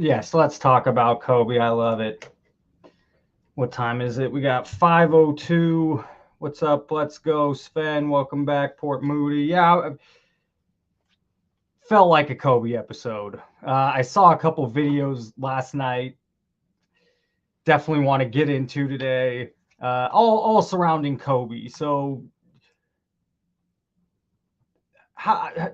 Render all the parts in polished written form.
Yes, let's talk about Kobe. I love it. What time is it? We got 5:02. What's up? Let's go, Sven. Welcome back, Port Moody. Yeah, felt like a Kobe episode. I saw a couple videos last night. Definitely want to get into today. All surrounding Kobe. So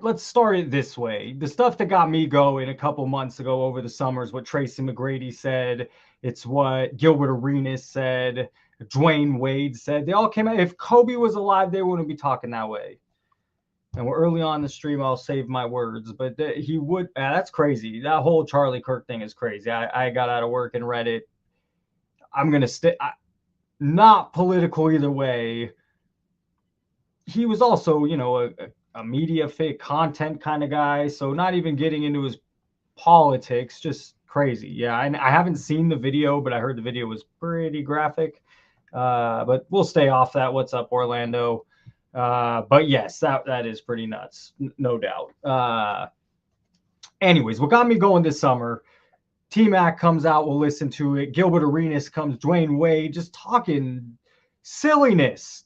let's start it this way. The stuff that got me going a couple months ago over the summer is what Tracy McGrady said. It's what Gilbert Arenas said. Dwayne Wade said. They all came out. If Kobe was alive, they wouldn't be talking that way. And we're early on the stream. I'll save my words, but he would. That's crazy. That whole Charlie Kirk thing is crazy. I got out of work and read it. I'm gonna stay. Not political either way. He was also, a media fit content kind of guy. So not even getting into his politics, just crazy. Yeah, I haven't seen the video, but I heard the video was pretty graphic. But we'll stay off that. What's up, Orlando? But yes, that is pretty nuts, no doubt. Anyways, what got me going this summer, T-Mac comes out, we'll listen to it. Gilbert Arenas comes, Dwayne Wade, just talking silliness.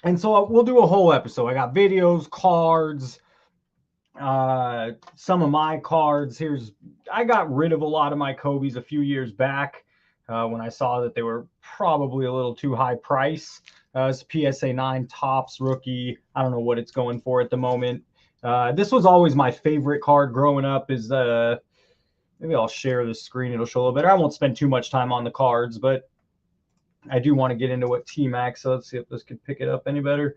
And so we'll do a whole episode. I got videos, cards, some of my cards. I got rid of a lot of my Kobe's a few years back when I saw that they were probably a little too high price. It's PSA 9 Topps rookie. I don't know what it's going for at the moment. This was always my favorite card growing up. Is maybe I'll share the screen. It'll show a little better. I won't spend too much time on the cards, but I do want to get into what T-Mac. So let's see if this could pick it up any better.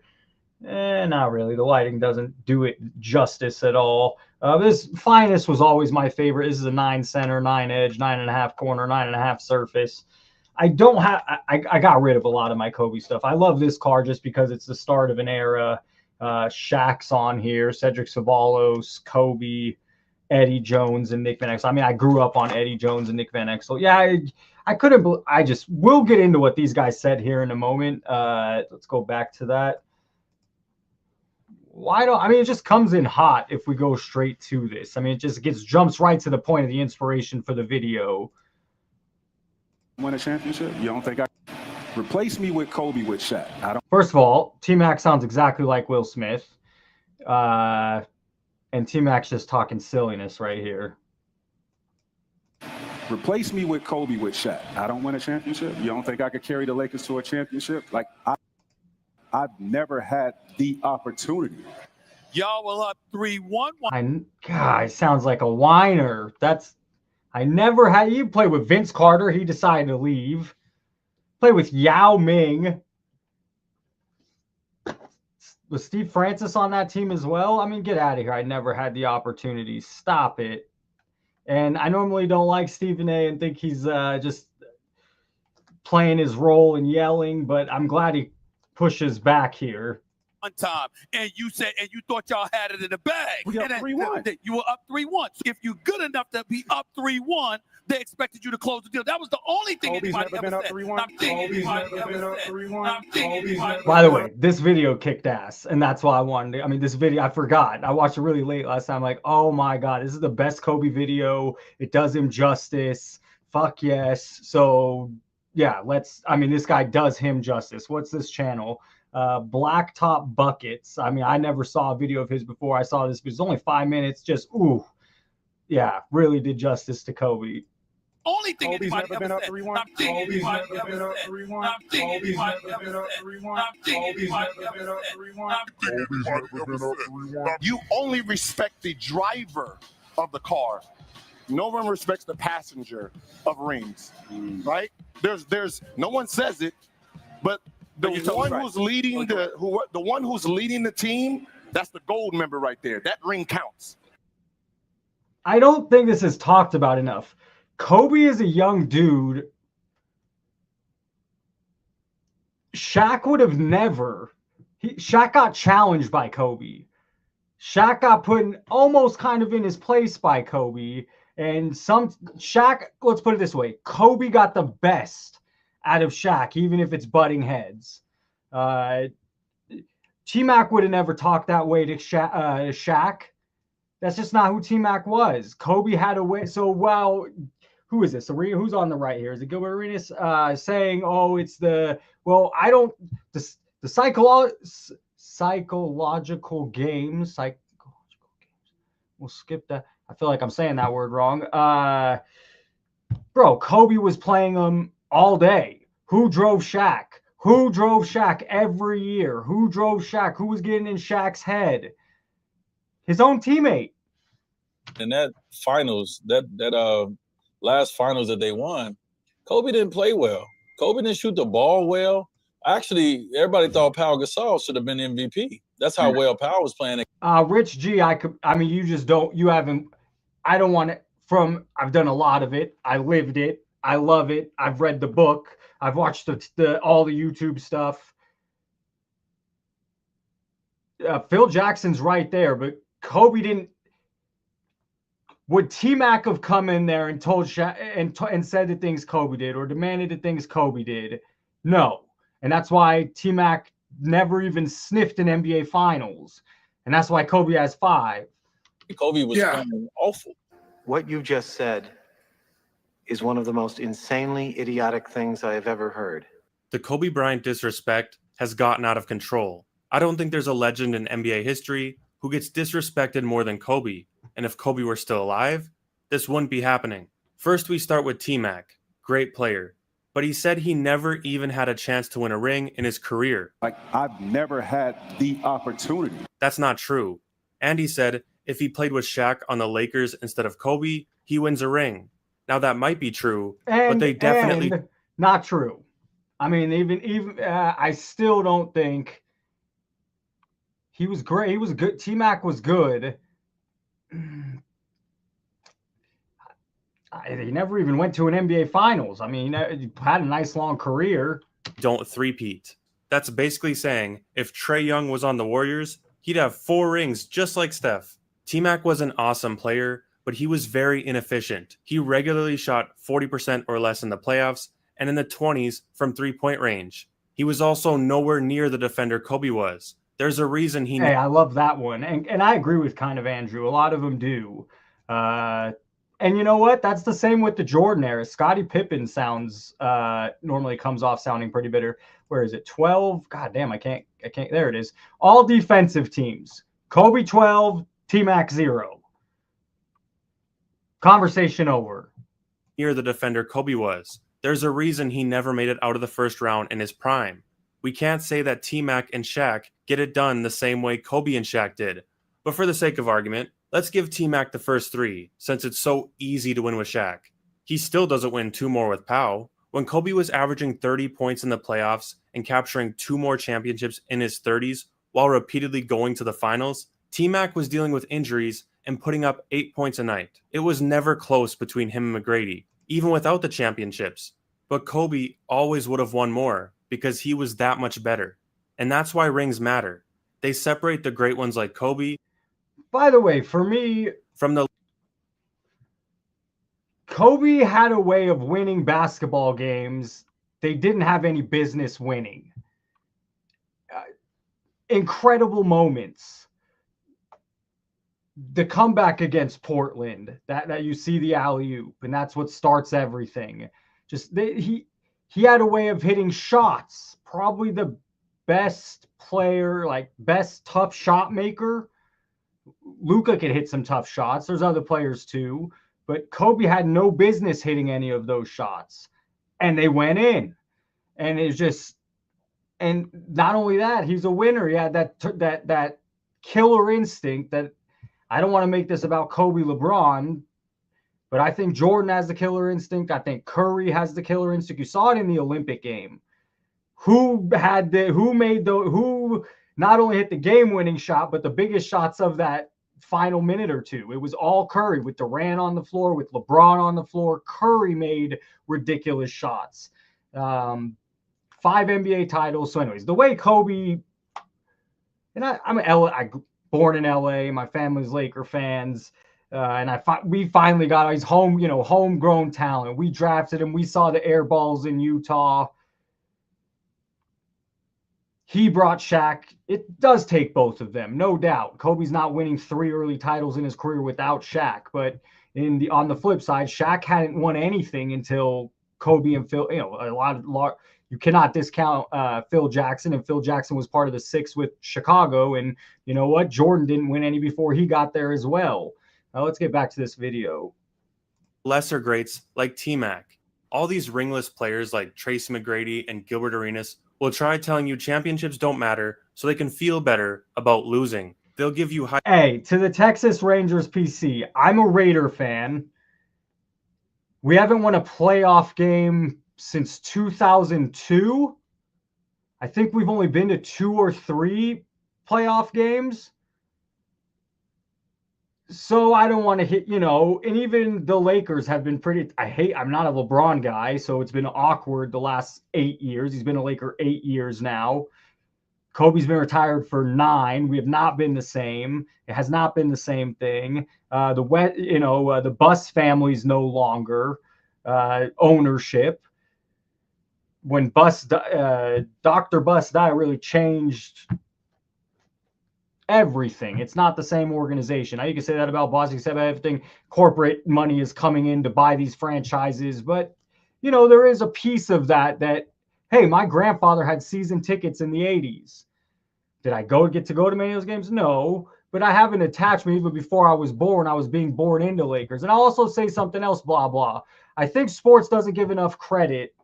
Not really. The lighting doesn't do it justice at all. This Finest was always my favorite. This is a 9 center, 9 edge, 9.5 corner, 9.5 surface. I got rid of a lot of my Kobe stuff. I love this card just because it's the start of an era. Shaq's on here, Cedric Ceballos, Kobe, Eddie Jones, and Nick Van Exel. I mean, I grew up on Eddie Jones and Nick Van Exel. Yeah, I couldn't. We'll get into what these guys said here in a moment. Let's go back to that. It just comes in hot if we go straight to this. I mean, it just jumps right to the point of the inspiration for the video. Win a championship? You don't think I replace me with Kobe with Shaq? I don't. First of all, T-Mac sounds exactly like Will Smith. And T-Mac's just talking silliness right here. Replace me with Kobe with Shaq. I don't win a championship. You don't think I could carry the Lakers to a championship? Like, I've never had the opportunity. Y'all will up 3-1. God, sounds like a whiner. I never had. You play with Vince Carter. He decided to leave. Play with Yao Ming. Was Steve Francis on that team as well? I mean, get out of here. I never had the opportunity. Stop it. And I normally don't like Stephen A. and think he's just playing his role and yelling, but I'm glad he pushes back here. One time, and you said, and you thought y'all had it in the bag. We up 3-1. You were up 3-1. So if you're good enough to be up 3-1, they expected you to close the deal. That was the only thing anybody ever said. By the way, this video kicked ass, and that's why I wanted to. I mean, this video, I forgot. I watched it really late last time. Like, oh my God, this is the best Kobe video. It does him justice. Fuck yes. So, yeah, this guy does him justice. What's this channel? Blacktop Buckets. I mean, I never saw a video of his before. I saw this, but it's only 5 minutes. Just, yeah, really did justice to Kobe. Only thing Kobe's anybody never been ever up said. 3-1. Kobe's never been up 3-1. Kobe's never been up 3-1. Kobe's never been up 3-1. You only respect the driver of the car. No one respects the passenger of rings, right? There's no one says it, but the one who's leading the one who's leading the team, that's the gold member right there. That ring counts. I don't think this is talked about enough. Kobe is a young dude. Shaq would have never. Shaq got challenged by Kobe. Shaq got put almost kind of in his place by Kobe. And Shaq, let's put it this way. Kobe got the best out of Shaq, even if it's butting heads. T-Mac would have never talked that way to Shaq. That's just not who T-Mac was. Kobe had a way. So, well, who is this? Who's on the right here? Is it Gilbert Arenas saying, oh, it's the, well, I don't, the psychological games, we'll skip that. I feel like I'm saying that word wrong. Bro, Kobe was playing them all day. Who drove Shaq? Who drove Shaq every year? Who drove Shaq? Who was getting in Shaq's head? His own teammate. And that finals, that last finals that they won, Kobe didn't play well. Kobe didn't shoot the ball well. Actually, everybody thought Pau Gasol should have been MVP. That's how well Pau was playing. Rich G, I mean, you just don't, you haven't, I don't want it I've done a lot of it. I lived it. I love it. I've read the book. I've watched all the YouTube stuff. Phil Jackson's right there, but Kobe didn't. Would T-Mac have come in there and told Shaq and said the things Kobe did or demanded the things Kobe did? No. And that's why T-Mac never even sniffed an NBA Finals. And that's why Kobe has 5. Kobe was playing awful. What you just said is one of the most insanely idiotic things I have ever heard. The Kobe Bryant disrespect has gotten out of control. I don't think there's a legend in NBA history who gets disrespected more than Kobe. And if Kobe were still alive, this wouldn't be happening. First, we start with T-Mac, great player. But he said he never even had a chance to win a ring in his career. Like, I've never had the opportunity. That's not true. And he said if he played with Shaq on the Lakers instead of Kobe, he wins a ring. Now that might be true, but they definitely not true. I mean, even I still don't think he was great. He was good. T-Mac was good. He never even went to an NBA Finals. I mean, he had a nice long career. Don't three-peat. That's basically saying if Trae Young was on the Warriors, he'd have 4 rings just like Steph. T-Mac was an awesome player, but he was very inefficient. He regularly shot 40% or less in the playoffs and in the 20s from three-point range. He was also nowhere near the defender Kobe was. There's a reason he... Hey, I love that one. And I agree with kind of Andrew. A lot of them do. And you know what? That's the same with the Jordan era. Scottie Pippen sounds normally comes off sounding pretty bitter. Where is it? 12? God damn, I can't. There it is. All defensive teams. Kobe 12, T-Mac 0. Conversation over. Near the defender Kobe was. There's a reason he never made it out of the first round in his prime. We can't say that T-Mac and Shaq get it done the same way Kobe and Shaq did. But for the sake of argument, let's give T-Mac the first 3, since it's so easy to win with Shaq. He still doesn't win 2 more with Pau. When Kobe was averaging 30 points in the playoffs and capturing 2 more championships in his 30s while repeatedly going to the finals, T-Mac was dealing with injuries and putting up 8 points a night. It was never close between him and McGrady, even without the championships. But Kobe always would have won more because he was that much better. And that's why rings matter. They separate the great ones like Kobe. By the way, for me, from the Kobe had a way of winning basketball games they didn't have any business winning. Incredible moments. The comeback against Portland, that you see the alley-oop, and that's what starts everything. He had a way of hitting shots. Probably the best player, like best tough shot maker. Luka could hit some tough shots. There's other players too, but Kobe had no business hitting any of those shots, and they went in. And it's just, and not only that, he's a winner. He had that killer instinct. That I don't want to make this about Kobe, LeBron, but I think Jordan has the killer instinct. I think Curry has the killer instinct. You saw it in the Olympic game. Who not only hit the game-winning shot, but the biggest shots of that final minute or two? It was all Curry, with Durant on the floor, with LeBron on the floor. Curry made ridiculous shots. 5 NBA titles. So anyways, the way Kobe, and I'm born in LA, my family's Laker fans. And we finally got his homegrown talent. We drafted him. We saw the air balls in Utah. he brought Shaq. It does take both of them, no doubt. Kobe's not winning 3 early titles in his career without Shaq, but on the flip side, Shaq hadn't won anything until Kobe and Phil. You cannot discount Phil Jackson, and Phil Jackson was part of the 6 with Chicago. And you know what? Jordan didn't win any before he got there as well. Now let's get back to this video. Lesser greats like T-Mac. All these ringless players like Tracy McGrady and Gilbert Arenas will try telling you championships don't matter so they can feel better about losing. They'll give you high. Hey, to the Texas Rangers PC, I'm a Raider fan. We haven't won a playoff game since 2002. I think we've only been to 2 or 3 playoff games. So I don't want to hit, and even the Lakers have been I'm not a LeBron guy, so it's been awkward the last 8 years. He's been a Laker 8 years now. Kobe's been retired for 9. We have not been the same. It has not been the same thing. The Buss family's no longer ownership. When Dr. Buss died, really changed everything. It's not the same organization. Now you can say that about Boston, except everything. Corporate money is coming in to buy these franchises, but there is a piece of that. Hey, my grandfather had season tickets in the 80s. Did I get to go to many of those games? No, but I have an attachment. Even before I was born, I was being born into Lakers. And I'll also say something else, blah, blah. I think sports doesn't give enough credit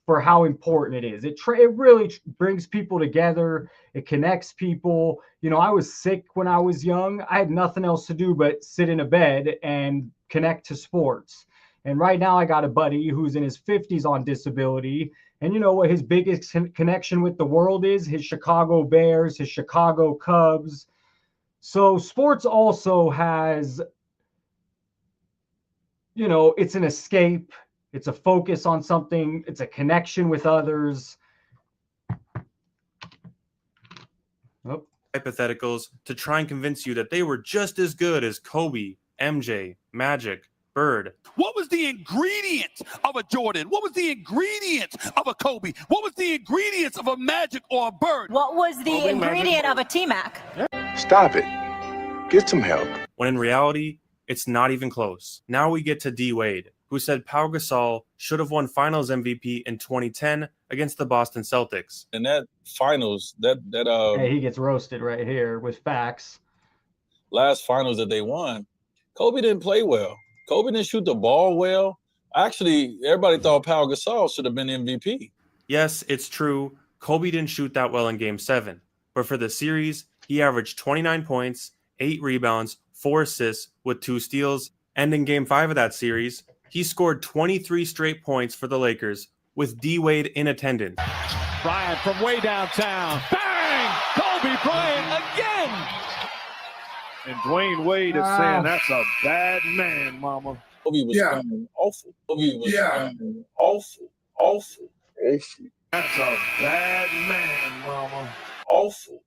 for how important it is. It really brings people together. It connects people. I was sick when I was young. I had nothing else to do but sit in a bed and connect to sports. And right now I got a buddy who's in his 50s on disability. And you know what his biggest connection with the world is? His Chicago Bears, his Chicago Cubs. So sports also has, it's an escape. It's a focus on something. It's a connection with others. Oh. Hypotheticals to try and convince you that they were just as good as Kobe, MJ, Magic, Bird. What was the ingredient of a Jordan? What was the ingredient of a Kobe? What was the ingredients of a Magic or a Bird? What was the ingredient of a T-Mac? Stop it. Get some help. When in reality, it's not even close. Now we get to D. Wade, who said Pau Gasol should have won Finals MVP in 2010 against the Boston Celtics. And that Finals, hey, he gets roasted right here with facts. Last Finals that they won, Kobe didn't play well. Kobe didn't shoot the ball well. Actually, everybody thought Pau Gasol should have been MVP. Yes, it's true. Kobe didn't shoot that well in Game 7. But for the series, he averaged 29 points, 8 rebounds, 4 assists with 2 steals. And in Game 5 of that series, he scored 23 straight points for the Lakers with D. Wade in attendance. Bryant from way downtown. Bang! Kobe Bryant again! And Dwayne Wade is saying that's a bad man, mama. Kobe was playing awful. Kobe was playing awful. That's a bad man, mama. Awful.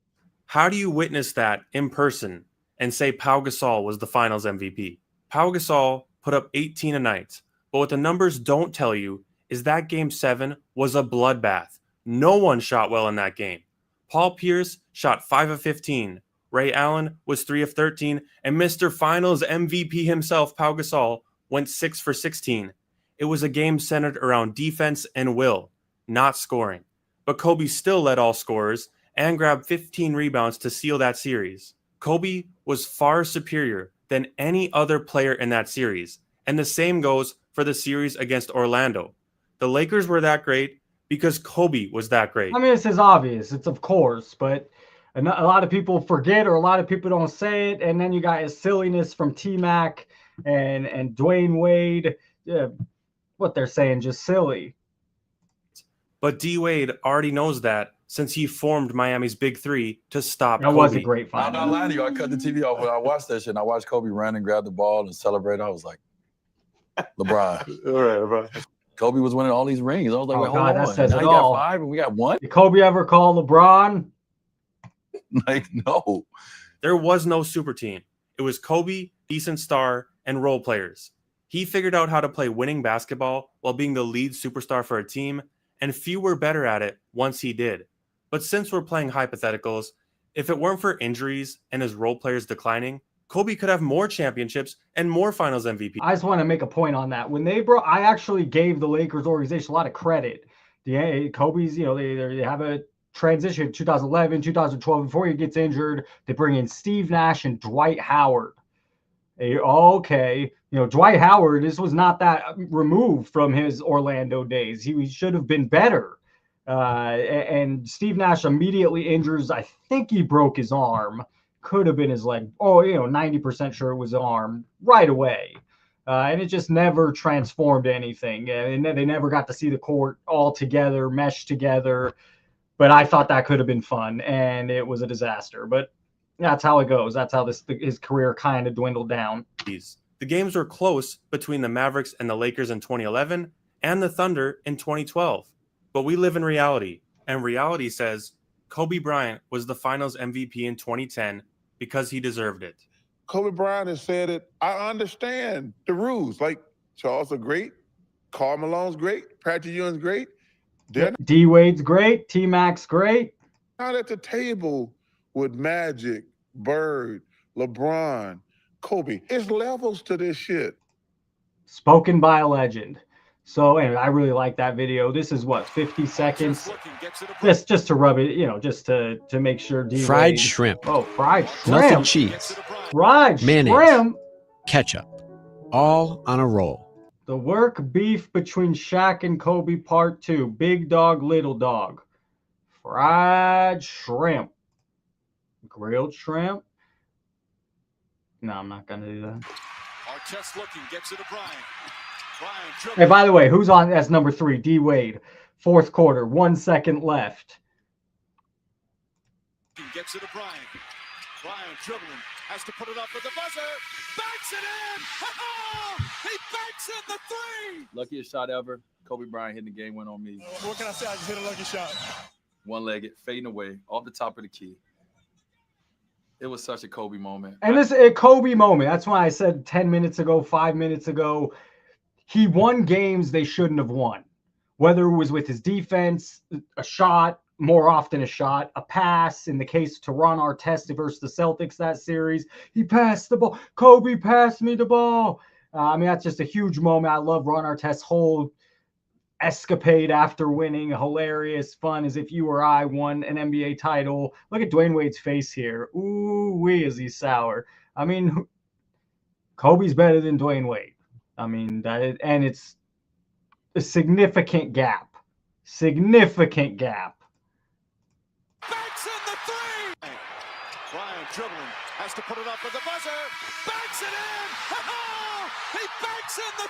How do you witness that in person and say Pau Gasol was the Finals MVP? Pau Gasol put up 18 a night, but what the numbers don't tell you is that Game 7 was a bloodbath. No one shot well in that game. Paul Pierce shot 5 of 15. Ray Allen was 3 of 13, and Mr. Finals MVP himself, Pau Gasol, went 6 for 16. It was a game centered around defense and will, not scoring. But Kobe still led all scorers and grabbed 15 rebounds to seal that series. Kobe was far superior than any other player in that series, and the same goes for the series against Orlando. The Lakers were that great because Kobe was that great. I mean, this is obvious. It's of course, but a lot of people forget, or a lot of people don't say it, and then you got his silliness from T-Mac and Dwayne Wade. What they're saying, just silly. But D. Wade already knows that since he formed Miami's Big Three to stop That Kobe. was a great I'm final. not lying to you. I cut the TV off when I watched that shit, and I watched Kobe run and grab the ball and celebrate. I was like, LeBron. All right, bro. Kobe was winning all these rings. I was like, Oh, wait, God, hold that on. says Now it you all. got 5 and we got 1? Did Kobe ever call LeBron? Like, no. There was no super team. It was Kobe, decent star, and role players. He figured out how to play winning basketball while being the lead superstar for a team, and few were better at it once he did. But since we're playing hypotheticals, if it weren't for injuries and his role players declining, Kobe could have more championships and more finals MVP. I just want to make a point on that. When they brought, I actually gave the Lakers organization a lot of credit. Kobe's, they have a transition 2011, 2012, before he gets injured. They bring in Steve Nash and Dwight Howard. Okay, Dwight Howard, this was not that removed from his Orlando days. He should have been better. And Steve Nash immediately injures. I think he broke his arm. Could have been his leg. 90% sure it was his arm right away. And it just never transformed anything. And they never got to see the court all together, meshed together. But I thought that could have been fun, and it was a disaster. But that's how it goes. That's how his career kind of dwindled down. The games were close between the Mavericks and the Lakers in 2011 and the Thunder in 2012. But we live in reality, and reality says Kobe Bryant was the finals MVP in 2010 because he deserved it. Kobe Bryant has said it. I understand the rules. Like, Charles are great. Karl Malone's great. Patrick Ewing's great. D Wade's great. T-Mac's great. Not at the table with Magic, Bird, LeBron, Kobe. It's levels to this shit. Spoken by a legend. So anyway, I really like that video. This is 50 seconds. Just to rub it, just to make sure. D-Wade. Fried shrimp. Oh, fried shrimp. Melted cheese. Fried mayonnaise, shrimp. Ketchup. All on a roll. The work beef between Shaq and Kobe Part 2. Big dog, little dog. Fried shrimp. Grilled shrimp. No, I'm not going to do that. Artest looking, gets it to Bryant. Hey, by the way, who's on as number 3? D Wade. Fourth quarter, 1 second left. Gets it to Bryant. Bryant dribbling, has to put it up for the buzzer. Banks it in! He banks in the 3! Luckiest shot ever. Kobe Bryant hitting the game win on me. What can I say? I just hit a lucky shot. One-legged, fading away, off the top of the key. It was such a Kobe moment. And this is a Kobe moment. That's why I said 10 minutes ago, 5 minutes ago, he won games they shouldn't have won. Whether it was with his defense, a shot, more often a shot, a pass. In the case to Ron Artest versus the Celtics that series, he passed the ball. Kobe passed me the ball. That's just a huge moment. I love Ron Artest's whole escapade after winning. Hilarious, fun, as if you or I won an NBA title. Look at Dwayne Wade's face here. Ooh-wee, is he sour. Kobe's better than Dwayne Wade. And it's a significant gap. Significant gap. Banks in the 3! Bryant dribbling, has to put it up for the buzzer. Banks it in! He banks in the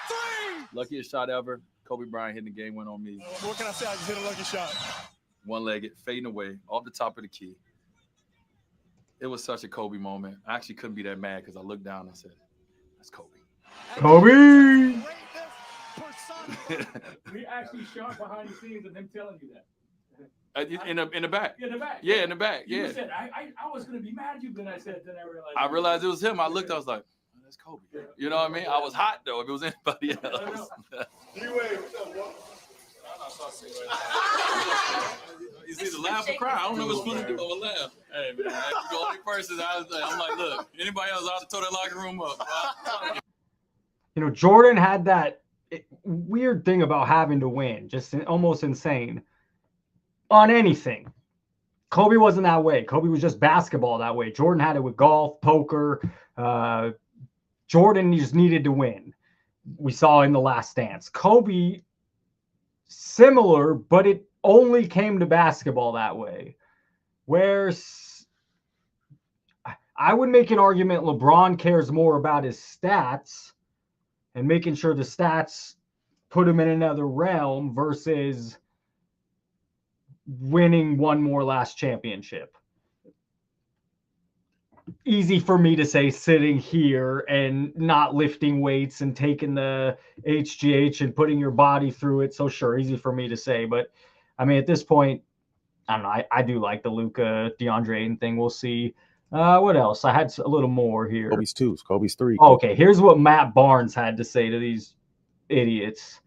3! Luckiest shot ever. Kobe Bryant hitting the game win on me. What can I say? I just hit a lucky shot. One-legged, fading away, off the top of the key. It was such a Kobe moment. I actually couldn't be that mad because I looked down and said, that's Kobe. Kobe! We actually shot behind the scenes of them telling you that. In the back. In the back. Yeah, in the back. Yeah. You said, I was going to be mad at you, then I realized. I realized it was him. I looked, I was like, oh, that's Kobe. You know what I mean? I was hot, though, if it was anybody else. You see the laugh or cry. I don't know what's funny to do. I'm going to laugh. Hey, man, the only person I'm like, look, anybody else out to tow that locker room up. Jordan had that weird thing about having to win, just almost insane on anything. Kobe wasn't that way. Kobe was just basketball that way. Jordan had it with golf, poker. Jordan just needed to win. We saw in The Last Dance. Kobe, similar, but it only came to basketball that way. Where I would make an argument LeBron cares more about his stats and making sure the stats put him in another realm versus winning one more last championship. Easy for me to say sitting here and not lifting weights and taking the HGH and putting your body through it. So sure, easy for me to say. But at this point, I don't know. I do like the Luka DeAndre Ayton thing. We'll see. What else? I had a little more here. Kobe's 2, Kobe's 3. Okay, here's what Matt Barnes had to say to these idiots.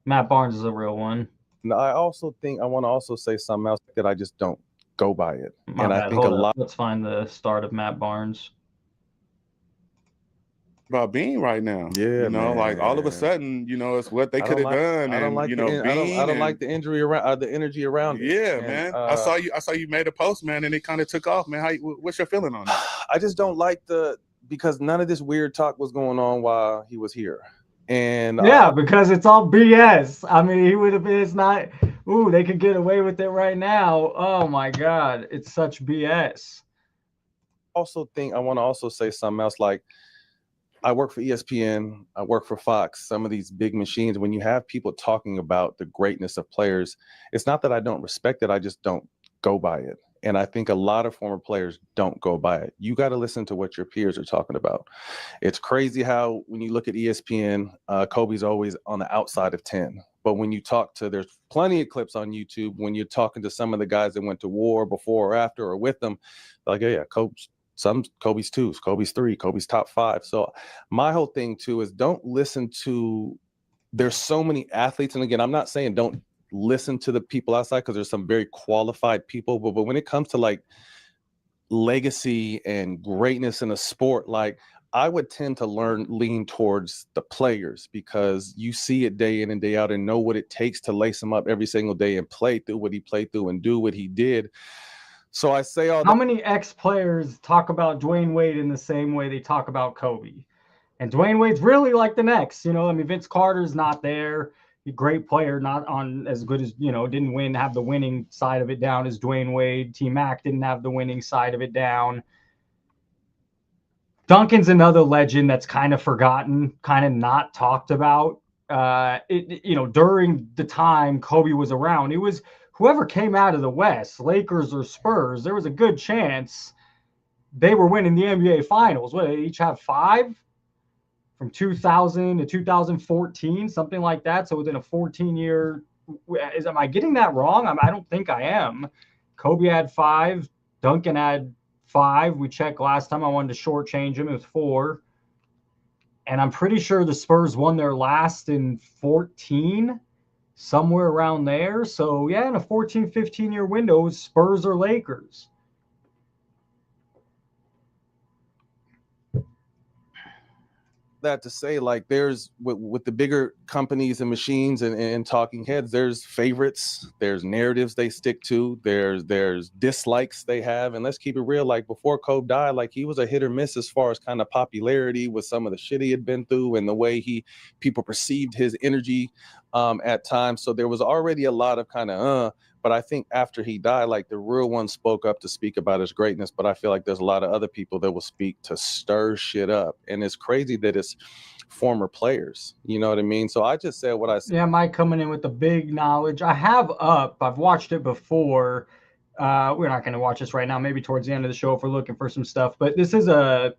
Matt Barnes is a real one. No, I also think I want to also say something else that I just don't go by it. My bad. I think Hold a up. lot. Let's find the start of Matt Barnes. About Bean right now. Yeah, like all of a man. sudden, it's what they I could don't have like. done. I don't And like the. Bean I don't like and- the injury around the energy around it. Yeah, And, man. I saw you made a post, man, and it kind of took off, man. What's your feeling on that? I just don't like because none of this weird talk was going on while he was here. And Yeah, because it's all BS. I mean, he would have been. It's not. Ooh, they could get away with it right now. Oh my God, it's such BS. Also think I want to also say something else. Like, I work for ESPN. I work for Fox. Some of these big machines. When you have people talking about the greatness of players, it's not that I don't respect it. I just don't go by it. And I think a lot of former players don't go by it. You got to listen to what your peers are talking about. It's crazy how when you look at ESPN, Kobe's always on the outside of 10. But when you talk to, there's plenty of clips on YouTube when you're talking to some of the guys that went to war before or after or with them, like, yeah, Kobe's 2, Kobe's 3, Kobe's top 5. So my whole thing too is don't listen to, there's so many athletes. And again, I'm not saying don't listen to the people outside, because there's some very qualified people, but when it comes to like legacy and greatness in a sport, like I would tend to lean towards the players, because you see it day in and day out and know what it takes to lace them up every single day and play through what he played through and do what he did. So I say all that. How many ex-players talk about Dwayne Wade in the same way they talk about Kobe? And Dwayne Wade's really like the next, I mean, Vince Carter's not there. A great player, not on as good as, didn't have the winning side of it down as Dwayne Wade. T-Mac didn't have the winning side of it down. Duncan's another legend that's kind of forgotten, kind of not talked about. During the time Kobe was around, it was whoever came out of the West, Lakers or Spurs, there was a good chance they were winning the NBA Finals. What, they each have 5? From 2000 to 2014, something like that. So within a 14-year, am I getting that wrong? I don't think I am. Kobe had 5. Duncan had 5. We checked last time. I wanted to shortchange him. It was 4. And I'm pretty sure the Spurs won their last in 14, somewhere around there. So yeah, in a 14, 15-year window, it was Spurs or Lakers. That to say, like, there's with the bigger companies and machines and talking heads, there's favorites, there's narratives they stick to, there's dislikes they have. And let's keep it real, like before Kobe died, like he was a hit or miss as far as kind of popularity with some of the shit he had been through and the way people perceived his energy at times. So there was already a lot of kind of but I think after he died, like the real one spoke up to speak about his greatness. But I feel like there's a lot of other people that will speak to stir shit up. And it's crazy that it's former players. You know what I mean? So I just said what I said. Yeah, Mike coming in with the big knowledge. I've watched it before. We're not going to watch this right now. Maybe towards the end of the show if we're looking for some stuff. But this is I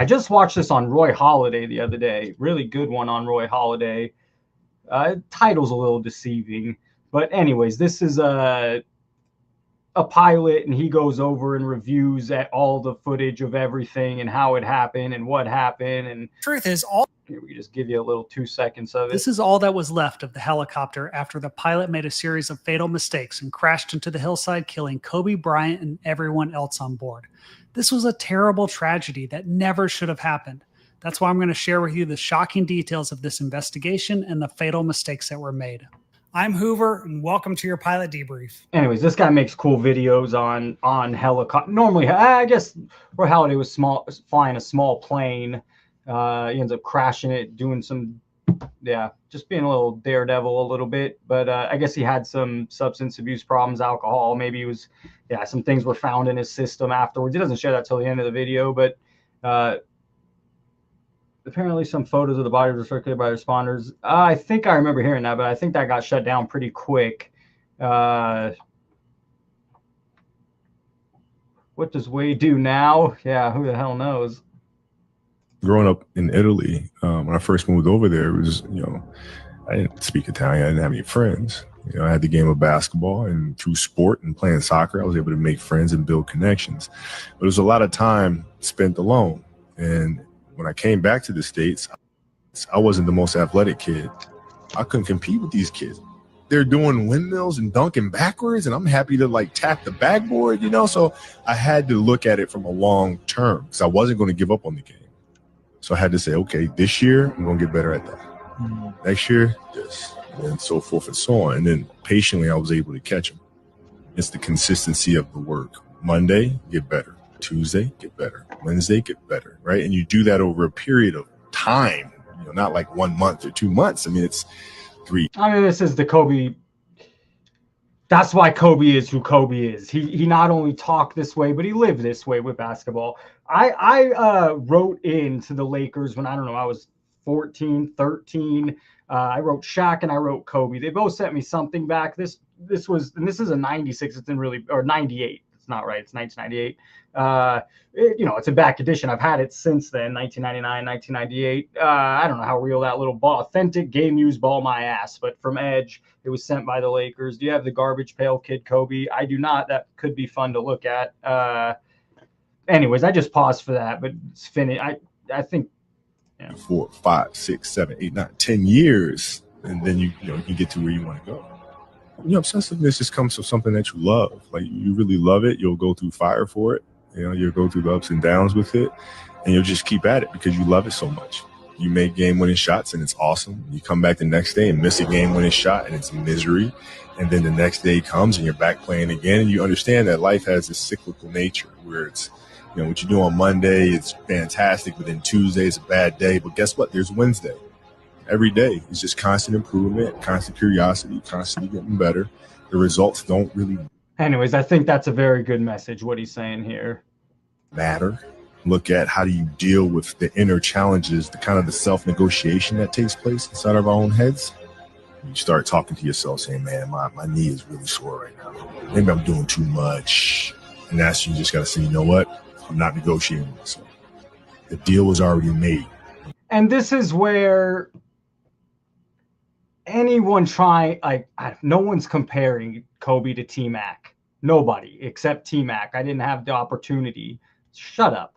just watched this on Roy Halladay the other day. Really good one on Roy Halladay. Title's a little deceiving. But anyways, this is a pilot, and he goes over and reviews at all the footage of everything and how it happened and what happened. And truth is, all here we just give you a little 2 seconds of it. This is all that was left of the helicopter after the pilot made a series of fatal mistakes and crashed into the hillside, killing Kobe Bryant and everyone else on board. This was a terrible tragedy that never should have happened. That's why I'm going to share with you the shocking details of this investigation and the fatal mistakes that were made. I'm Hoover, and welcome to your pilot debrief. Anyways, this guy makes cool videos on helicopter. Normally, I guess Roy Halladay was flying a small plane. He ends up crashing it, doing some, just being a little daredevil a little bit. But I guess he had some substance abuse problems, alcohol. Maybe he was, some things were found in his system afterwards. He doesn't share that till the end of the video, but apparently some photos of the body were circulated by responders. I think I remember hearing that, but I think that got shut down pretty quick. What does Wade do now? Yeah, who the hell knows? Growing up in Italy, when I first moved over there, it was, I didn't speak Italian. I didn't have any friends. I had the game of basketball, and through sport and playing soccer, I was able to make friends and build connections. But it was a lot of time spent alone. And when I came back to the States, I wasn't the most athletic kid. I couldn't compete with these kids. they're doing windmills and dunking backwards, and I'm happy to like tap the backboard, you know? So I had to look at it from a long term because I wasn't going to give up on the game. So I had to say, okay, this year I'm going to get better at that. Next year, this, and so forth and so on. And then patiently I was able to catch them. It's the consistency of the work. Monday, get better. Tuesday, get better. Wednesday, get better, right? And you do that over a period of time, you know, not like 1 month or 2 months. I mean, it's 3. I mean, this is the Kobe. That's why Kobe is who Kobe is. He not only talked this way, but he lived this way with basketball. I wrote into the Lakers when, I don't know, I was 14, 13. I wrote Shaq and I wrote Kobe. They both sent me something back. This was, and this is a 96. It's in really, or 98. It's not right. It's 1998. You know, it's a back edition. I've had it since then, 1999, 1998. I don't know how real that little ball, authentic game used ball my ass, but from Edge, it was sent by the Lakers. Do you have the garbage pail kid Kobe? I do not. That could be fun to look at. Anyways, I just paused for that, but it's finished. I think, yeah. 4, 5, 6, 7, 8, 9, 10 years, and then you get to where you want to go. You know, obsessiveness just comes from something that you love. Like, you really love it, you'll go through fire for it. You know, you'll go through the ups and downs with it, and you'll just keep at it because you love it so much. You make game-winning shots, and it's awesome. You come back the next day and miss a game-winning shot, and it's misery. And then the next day comes, and you're back playing again, and you understand that life has this cyclical nature where it's, you know, what you do on Monday, it's fantastic, but then Tuesday is a bad day. But guess what? There's Wednesday. Every day is just constant improvement, constant curiosity, constantly getting better. The results don't really Anyways, I think that's a very good message, what he's saying here. matter. Look at how do you deal with the inner challenges, the kind of the self-negotiation that takes place inside of our own heads. You start talking to yourself saying, man, my knee is really sore right now. Maybe I'm doing too much. And that's, you just got to say, you know what? I'm not negotiating with myself. The deal was already made. And this is where anyone no one's comparing Kobe to T-Mac. Nobody except T-Mac. I didn't have the opportunity. Shut up.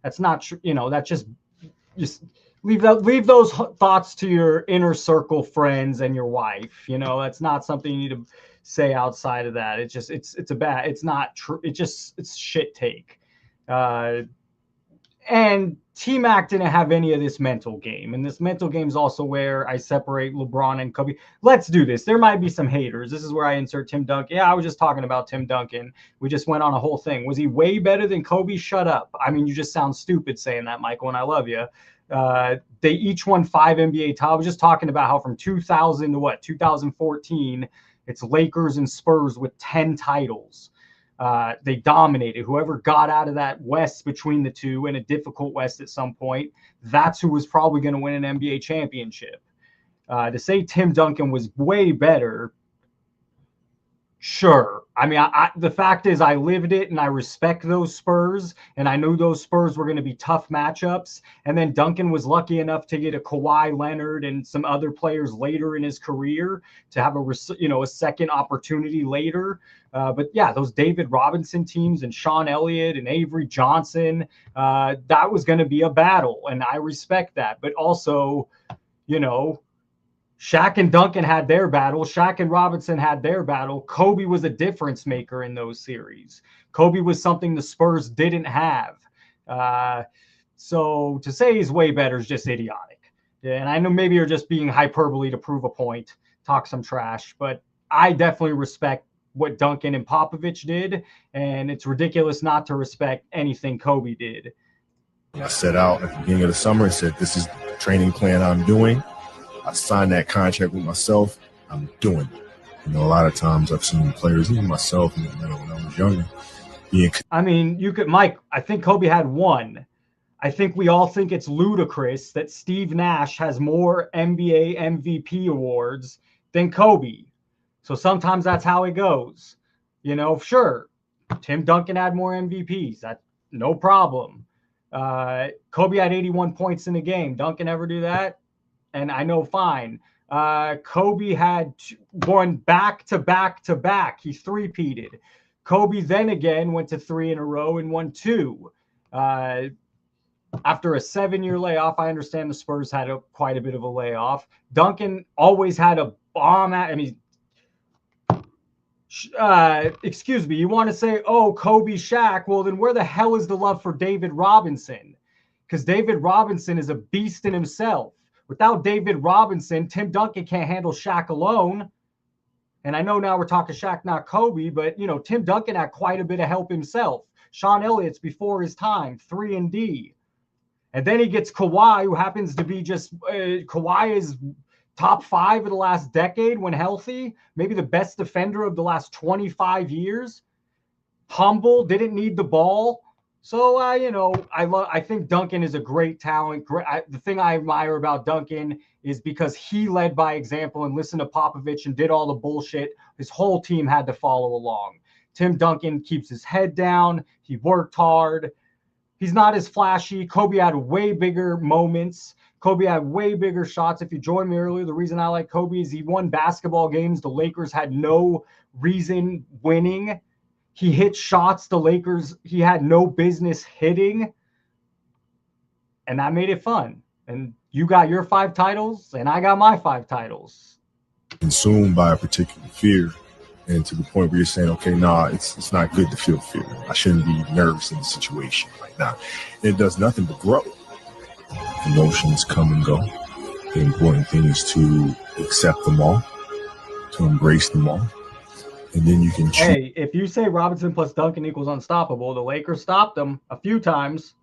That's not true. You know, that just leave those thoughts to your inner circle friends and your wife. You know, that's not something you need to say outside of that. It's just, it's not true. It's shit take. And T-Mac didn't have any of this mental game. And this mental game is also where I separate LeBron and Kobe. Let's do this. There might be some haters. This is where I insert Tim Duncan. Yeah, I was just talking about Tim Duncan. We just went on a whole thing. Was he way better than Kobe? Shut up. I mean, you just sound stupid saying that, Michael, and I love you. They each won 5 NBA titles. I was just talking about how from 2000 to 2014, it's Lakers and Spurs with 10 titles. They dominated. Whoever got out of that West between the two, in a difficult West at some point, that's who was probably going to win an NBA championship. To say Tim Duncan was way better, sure. I mean, the fact is I lived it and I respect those Spurs, and I knew those Spurs were going to be tough matchups. And then Duncan was lucky enough to get a Kawhi Leonard and some other players later in his career to have a second opportunity later. But yeah, those David Robinson teams and Sean Elliott and Avery Johnson, that was going to be a battle, and I respect that. But also, you know, Shaq and Duncan had their battle. Shaq and Robinson had their battle. Kobe was a difference maker in those series. Kobe was something the Spurs didn't have. So to say he's way better is just idiotic. Yeah, and I know maybe you're just being hyperbole to prove a point, talk some trash, but I definitely respect what Duncan and Popovich did, and it's ridiculous not to respect anything Kobe did. I set out at the beginning of the summer and said, this is the training plan I'm doing. I signed that contract with myself. I'm doing it. You know, a lot of times I've seen players, even myself, when I was younger. I mean, Mike, I think Kobe had one. I think we all think it's ludicrous that Steve Nash has more NBA MVP awards than Kobe. So sometimes that's how it goes. You know, sure, Tim Duncan had more MVPs. That's no problem. Kobe had 81 points in the game. Duncan ever do that? And I know, fine. Kobe had won back to back to back. He three-peated. Kobe then again went to 3 in a row and won 2. After a 7-year layoff, I understand the Spurs had quite a bit of a layoff. Duncan always had a bomb. I mean, excuse me, you want to say, oh, Kobe, Shaq? Well, then where the hell is the love for David Robinson? Because David Robinson is a beast in himself. Without David Robinson, Tim Duncan can't handle Shaq alone. And I know now we're talking Shaq, not Kobe, but, you know, Tim Duncan had quite a bit of help himself. Sean Elliott's before his time, 3-and-D. And then he gets Kawhi, who happens to be just Kawhi is top 5 of the last decade when healthy, maybe the best defender of the last 25 years. Humble, didn't need the ball. So, you know, I think Duncan is a great talent. The thing I admire about Duncan is because he led by example and listened to Popovich and did all the bullshit. His whole team had to follow along. Tim Duncan keeps his head down. He worked hard. He's not as flashy. Kobe had way bigger moments. Kobe had way bigger shots. If you joined me earlier, the reason I like Kobe is he won basketball games the Lakers had no reason winning. He hit shots the Lakers he had no business hitting. And that made it fun. And you got your 5 titles, and I got my 5 titles. Consumed by a particular fear, and to the point where you're saying, okay, nah, it's not good to feel fear. I shouldn't be nervous in the situation right now. It does nothing but grow. Emotions come and go. The important thing is to accept them all, to embrace them all. And then you can choose. Hey, if you say Robinson plus Duncan equals unstoppable, the Lakers stopped them a few times.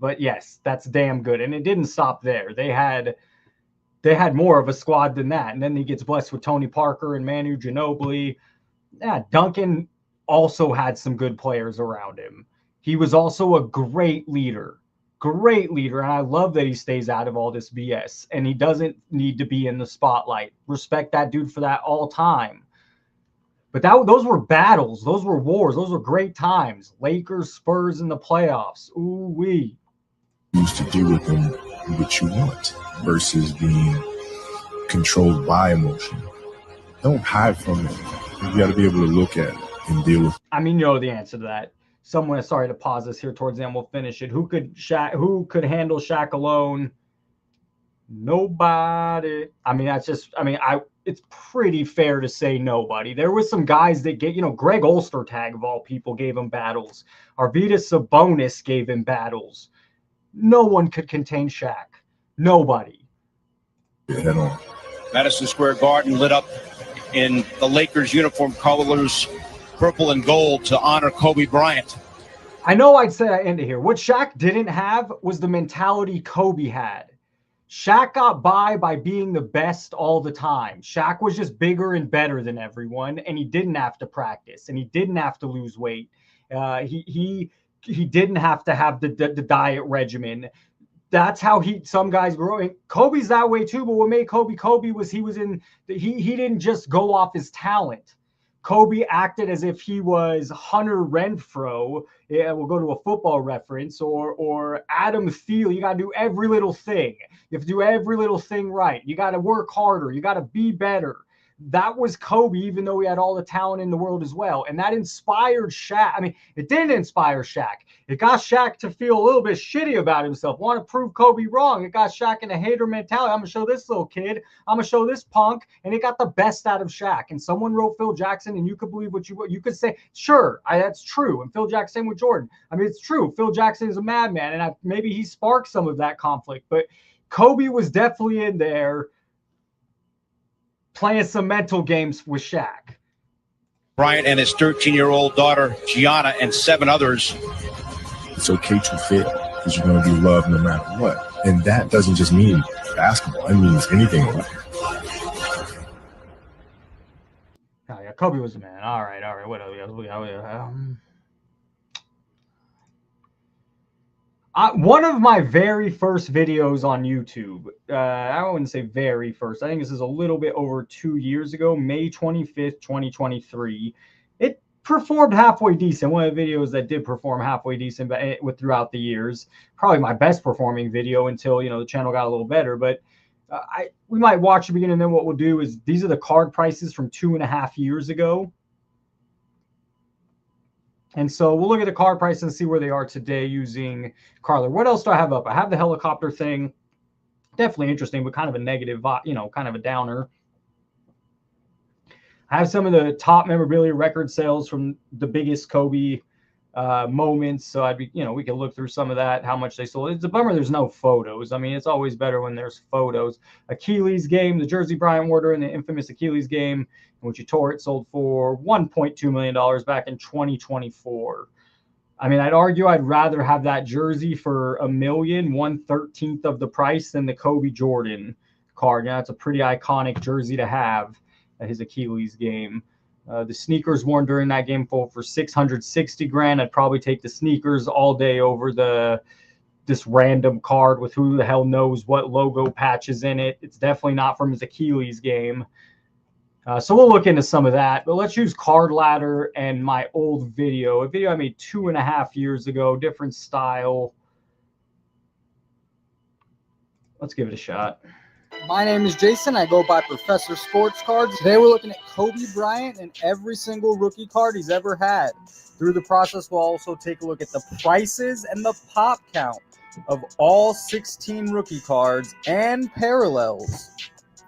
But yes, that's damn good. And it didn't stop there. They had more of a squad than that. And then he gets blessed with Tony Parker and Manu Ginobili. Yeah, Duncan also had some good players around him. He was also a great leader. Great leader. And I love that he stays out of all this BS. And he doesn't need to be in the spotlight. Respect that dude for that all time. But those were battles. Those were wars. Those were great times. Lakers, Spurs in the playoffs. Ooh-wee. To do with them what you want versus being controlled by emotion. Don't hide from it. You got to be able to look at it and deal with it. I mean, you know the answer to that. Someone, sorry to pause this here towards the end, we'll finish it. Who could handle Shaq alone? Nobody. I mean, it's pretty fair to say nobody. There was some guys that Greg Ostertag of all people gave him battles. Arvydas Sabonis gave him battles. No one could contain Shaq. Nobody. Head on. Madison Square Garden lit up in the Lakers uniform colors, purple and gold, to honor Kobe Bryant. I know I'd say I ended here. What Shaq didn't have was the mentality Kobe had. Shaq got by being the best all the time. Shaq was just bigger and better than everyone, and he didn't have to practice, and he didn't have to lose weight. He didn't have to have the diet regimen. That's how some guys growing. Kobe's that way too, but what made Kobe was he didn't just go off his talent. Kobe acted as if he was Hunter Renfrow. Yeah, we'll go to a football reference, or Adam Thielen. You got to do every little thing. You have to do every little thing right. You got to work harder. You got to be better. That was Kobe, even though he had all the talent in the world as well. And that inspired Shaq. I mean, it didn't inspire Shaq. It got Shaq to feel a little bit shitty about himself, want to prove Kobe wrong. It got Shaq in a hater mentality. I'm going to show this little kid. I'm going to show this punk. And it got the best out of Shaq. And someone wrote Phil Jackson, and you could believe what you could say. Sure, that's true. And Phil Jackson with Jordan. I mean, it's true. Phil Jackson is a madman, and maybe he sparked some of that conflict. But Kobe was definitely in there playing some mental games with Shaq. Bryant and his 13-year-old daughter, Gianna, and 7 others. It's okay to fail because you're going to be loved no matter what. And that doesn't just mean basketball. It means anything in life. Oh, yeah, Kobe was a man. All right. What else we got? One of my very first videos on YouTube, I wouldn't say very first. I think this is a little bit over 2 years ago, May 25th, 2023. It performed halfway decent. One of the videos that did perform halfway decent throughout the years. Probably my best performing video until, the channel got a little better. But we might watch the beginning, and then what we'll do is these are the card prices from 2.5 years ago. And so we'll look at the card price and see where they are today using Carler. What else do I have up? I have the helicopter thing. Definitely interesting, but kind of a negative, kind of a downer. I have some of the top memorabilia record sales from the biggest Kobe moments. So I'd be, we can look through some of that, how much they sold. It's a bummer there's no photos. I mean, it's always better when there's photos. Achilles game, the jersey Bryant wore during the infamous Achilles game, in which he tore it, sold for $1.2 million back in 2024. I mean, I'd argue I'd rather have that jersey for $1 million, 1/13 of the price, than the Kobe Jordan card. Now, it's a pretty iconic jersey to have at his Achilles game. The sneakers worn during that game for $660,000. I'd probably take the sneakers all day over this random card with who the hell knows what logo patches in it. It's definitely not from his Achilles game. So we'll look into some of that, but let's use Card Ladder and my old video, a video I made 2.5 years ago, different style. Let's give it a shot. My name is Jason. I go by Professor Sports Cards. Today we're looking at Kobe Bryant and every single rookie card he's ever had. Through the process, we'll also take a look at the prices and the pop count of all 16 rookie cards and parallels.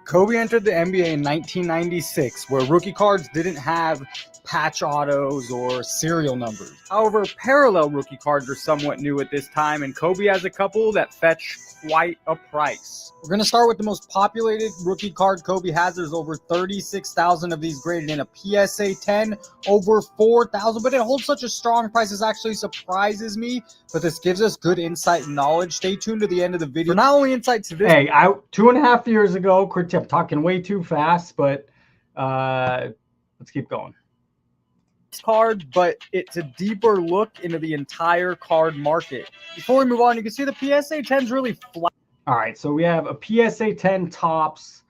Kobe entered the NBA in 1996, where rookie cards didn't have patch autos or serial numbers. However, parallel rookie cards are somewhat new at this time, and Kobe has a couple that fetch quite a price. We're going to start with the most populated rookie card Kobe has. There's over 36,000 of these graded in a PSA 10, over 4,000, but it holds such a strong price. This actually surprises me, but this gives us good insight and knowledge. Stay tuned to the end of the video. Not only insight to this. Hey, 2.5 years ago, I'm talking way too fast, but let's keep going. Card, but it's a deeper look into the entire card market. Before we move on, you can see the PSA 10 is really flat. All right, so we have a PSA 10 Topps.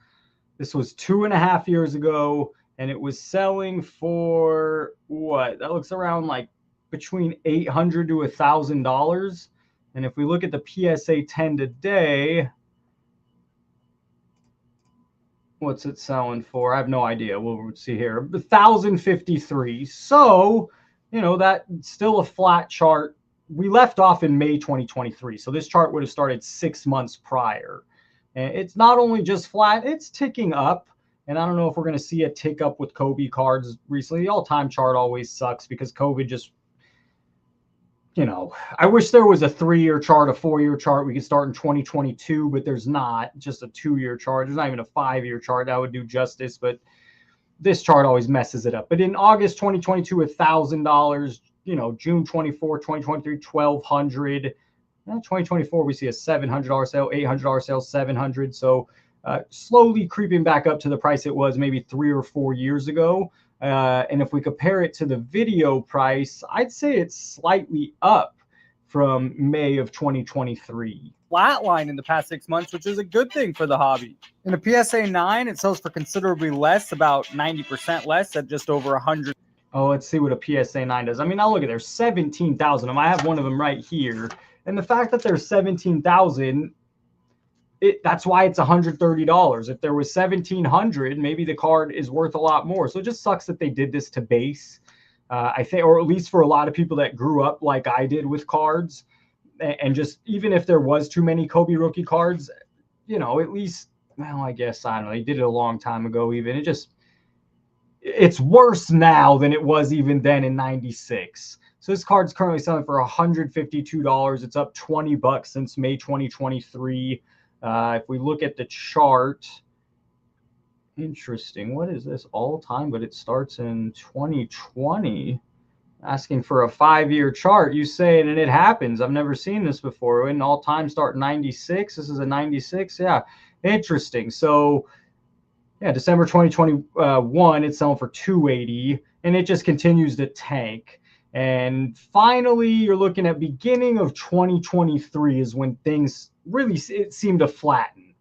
This was 2.5 years ago, and it was selling for what? That looks around like between $800 to $1,000. And if we look at the PSA 10 today, what's it selling for? I have no idea. We'll see here. 1,053. So, that's still a flat chart. We left off in May 2023. So this chart would have started 6 months prior. And it's not only just flat, it's ticking up. And I don't know if we're going to see a tick up with Kobe cards recently. The all-time chart always sucks because COVID just, I wish there was a 3-year chart, a 4-year chart. We could start in 2022, but there's not. Just a 2-year chart. There's not even a 5-year chart that would do justice, but this chart always messes it up. But in August 2022, $1,000, June 24, 2023, $1,200. 2024, we see a $700 sale, $800 sale, $700. So slowly creeping back up to the price it was maybe 3 or 4 years ago. And if we compare it to the video price, I'd say it's slightly up from May of 2023. Flatline in the past 6 months, which is a good thing for the hobby. In the PSA 9, it sells for considerably less, about 90% less, at just over 100. Oh, let's see what a PSA 9 does. I mean, now look at there's 17,000 of them. I have one of them right here. And the fact that there's 17,000, that's why it's $130. If there was 1,700, maybe the card is worth a lot more. So it just sucks that they did this to base. I think, or at least for a lot of people that grew up like I did with cards, and just even if there was too many Kobe rookie cards, at least, well, I guess, I don't know, they did it a long time ago even. It's worse now than it was even then in 96. So this card's currently selling for $152. It's up $20 since May 2023. If we look at the chart, interesting. What is this? All time, but it starts in 2020. Asking for a 5-year chart, you say, and it happens. I've never seen this before. An all-time start 96. This is a 96. Yeah, interesting. So, yeah, December 2021, it's selling for $280, and it just continues to tank. And finally, you're looking at beginning of 2023 is when things really seem to flatten.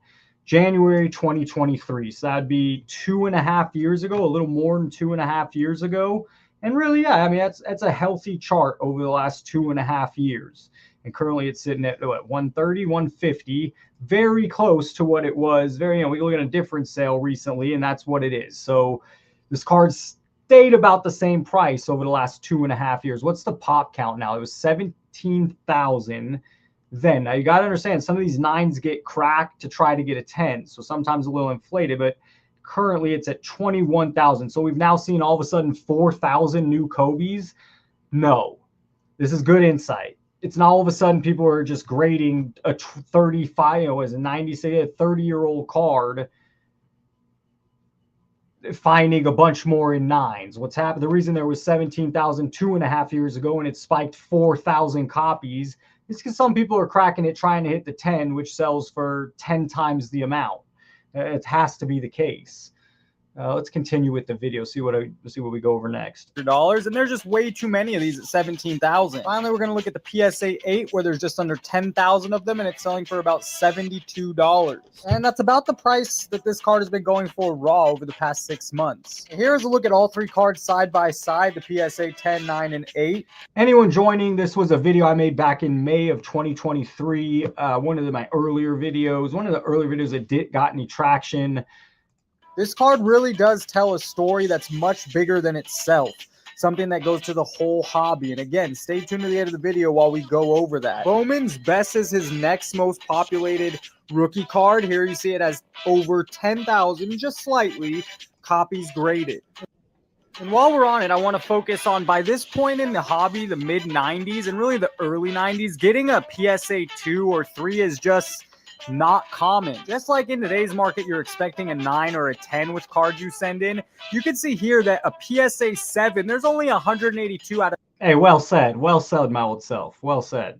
January 2023. So that'd be 2.5 years ago, a little more than 2.5 years ago. And really, yeah, I mean, that's a healthy chart over the last 2.5 years. And currently it's sitting at what, 130, 150, very close to what it was. We look at a different sale recently, and that's what it is. So this card stayed about the same price over the last 2.5 years. What's the pop count now? It was 17,000. Then now you got to understand, some of these 9s get cracked to try to get a 10. So sometimes a little inflated, but Currently, it's at 21,000. So we've now seen all of a sudden 4,000 new Kobes. No, this is good insight. It's not all of a sudden people are just grading a 35, as a 30-year-old card, finding a bunch more in 9s. What's happened? The reason there was 17,000 2.5 years ago and it spiked 4,000 copies is because some people are cracking it trying to hit the 10, which sells for 10 times the amount. It has to be the case. Let's continue with the video. See what we go over next. $100, and there's just way too many of these at 17,000. Finally, we're going to look at the PSA 8, where there's just under 10,000 of them, and it's selling for about $72. And that's about the price that this card has been going for raw over the past 6 months. Here's a look at all 3 cards side by side, the PSA 10, 9, and 8. Anyone joining, this was a video I made back in May of 2023. One of my earlier videos, that got any traction. This card really does tell a story that's much bigger than itself, something that goes to the whole hobby. And again, stay tuned to the end of the video while we go over that. Bowman's Best is his next most populated rookie card. Here you see it has over 10,000, just slightly, copies graded. And while we're on it, I want to focus on, by this point in the hobby, the mid-90s and really the early 90s, getting a PSA 2 or 3 is just not common. Just like in today's market, you're expecting a 9 or a 10 with cards you send in. You can see here that a PSA 7, there's only 182 out of... Hey, well said, my old self. Well said.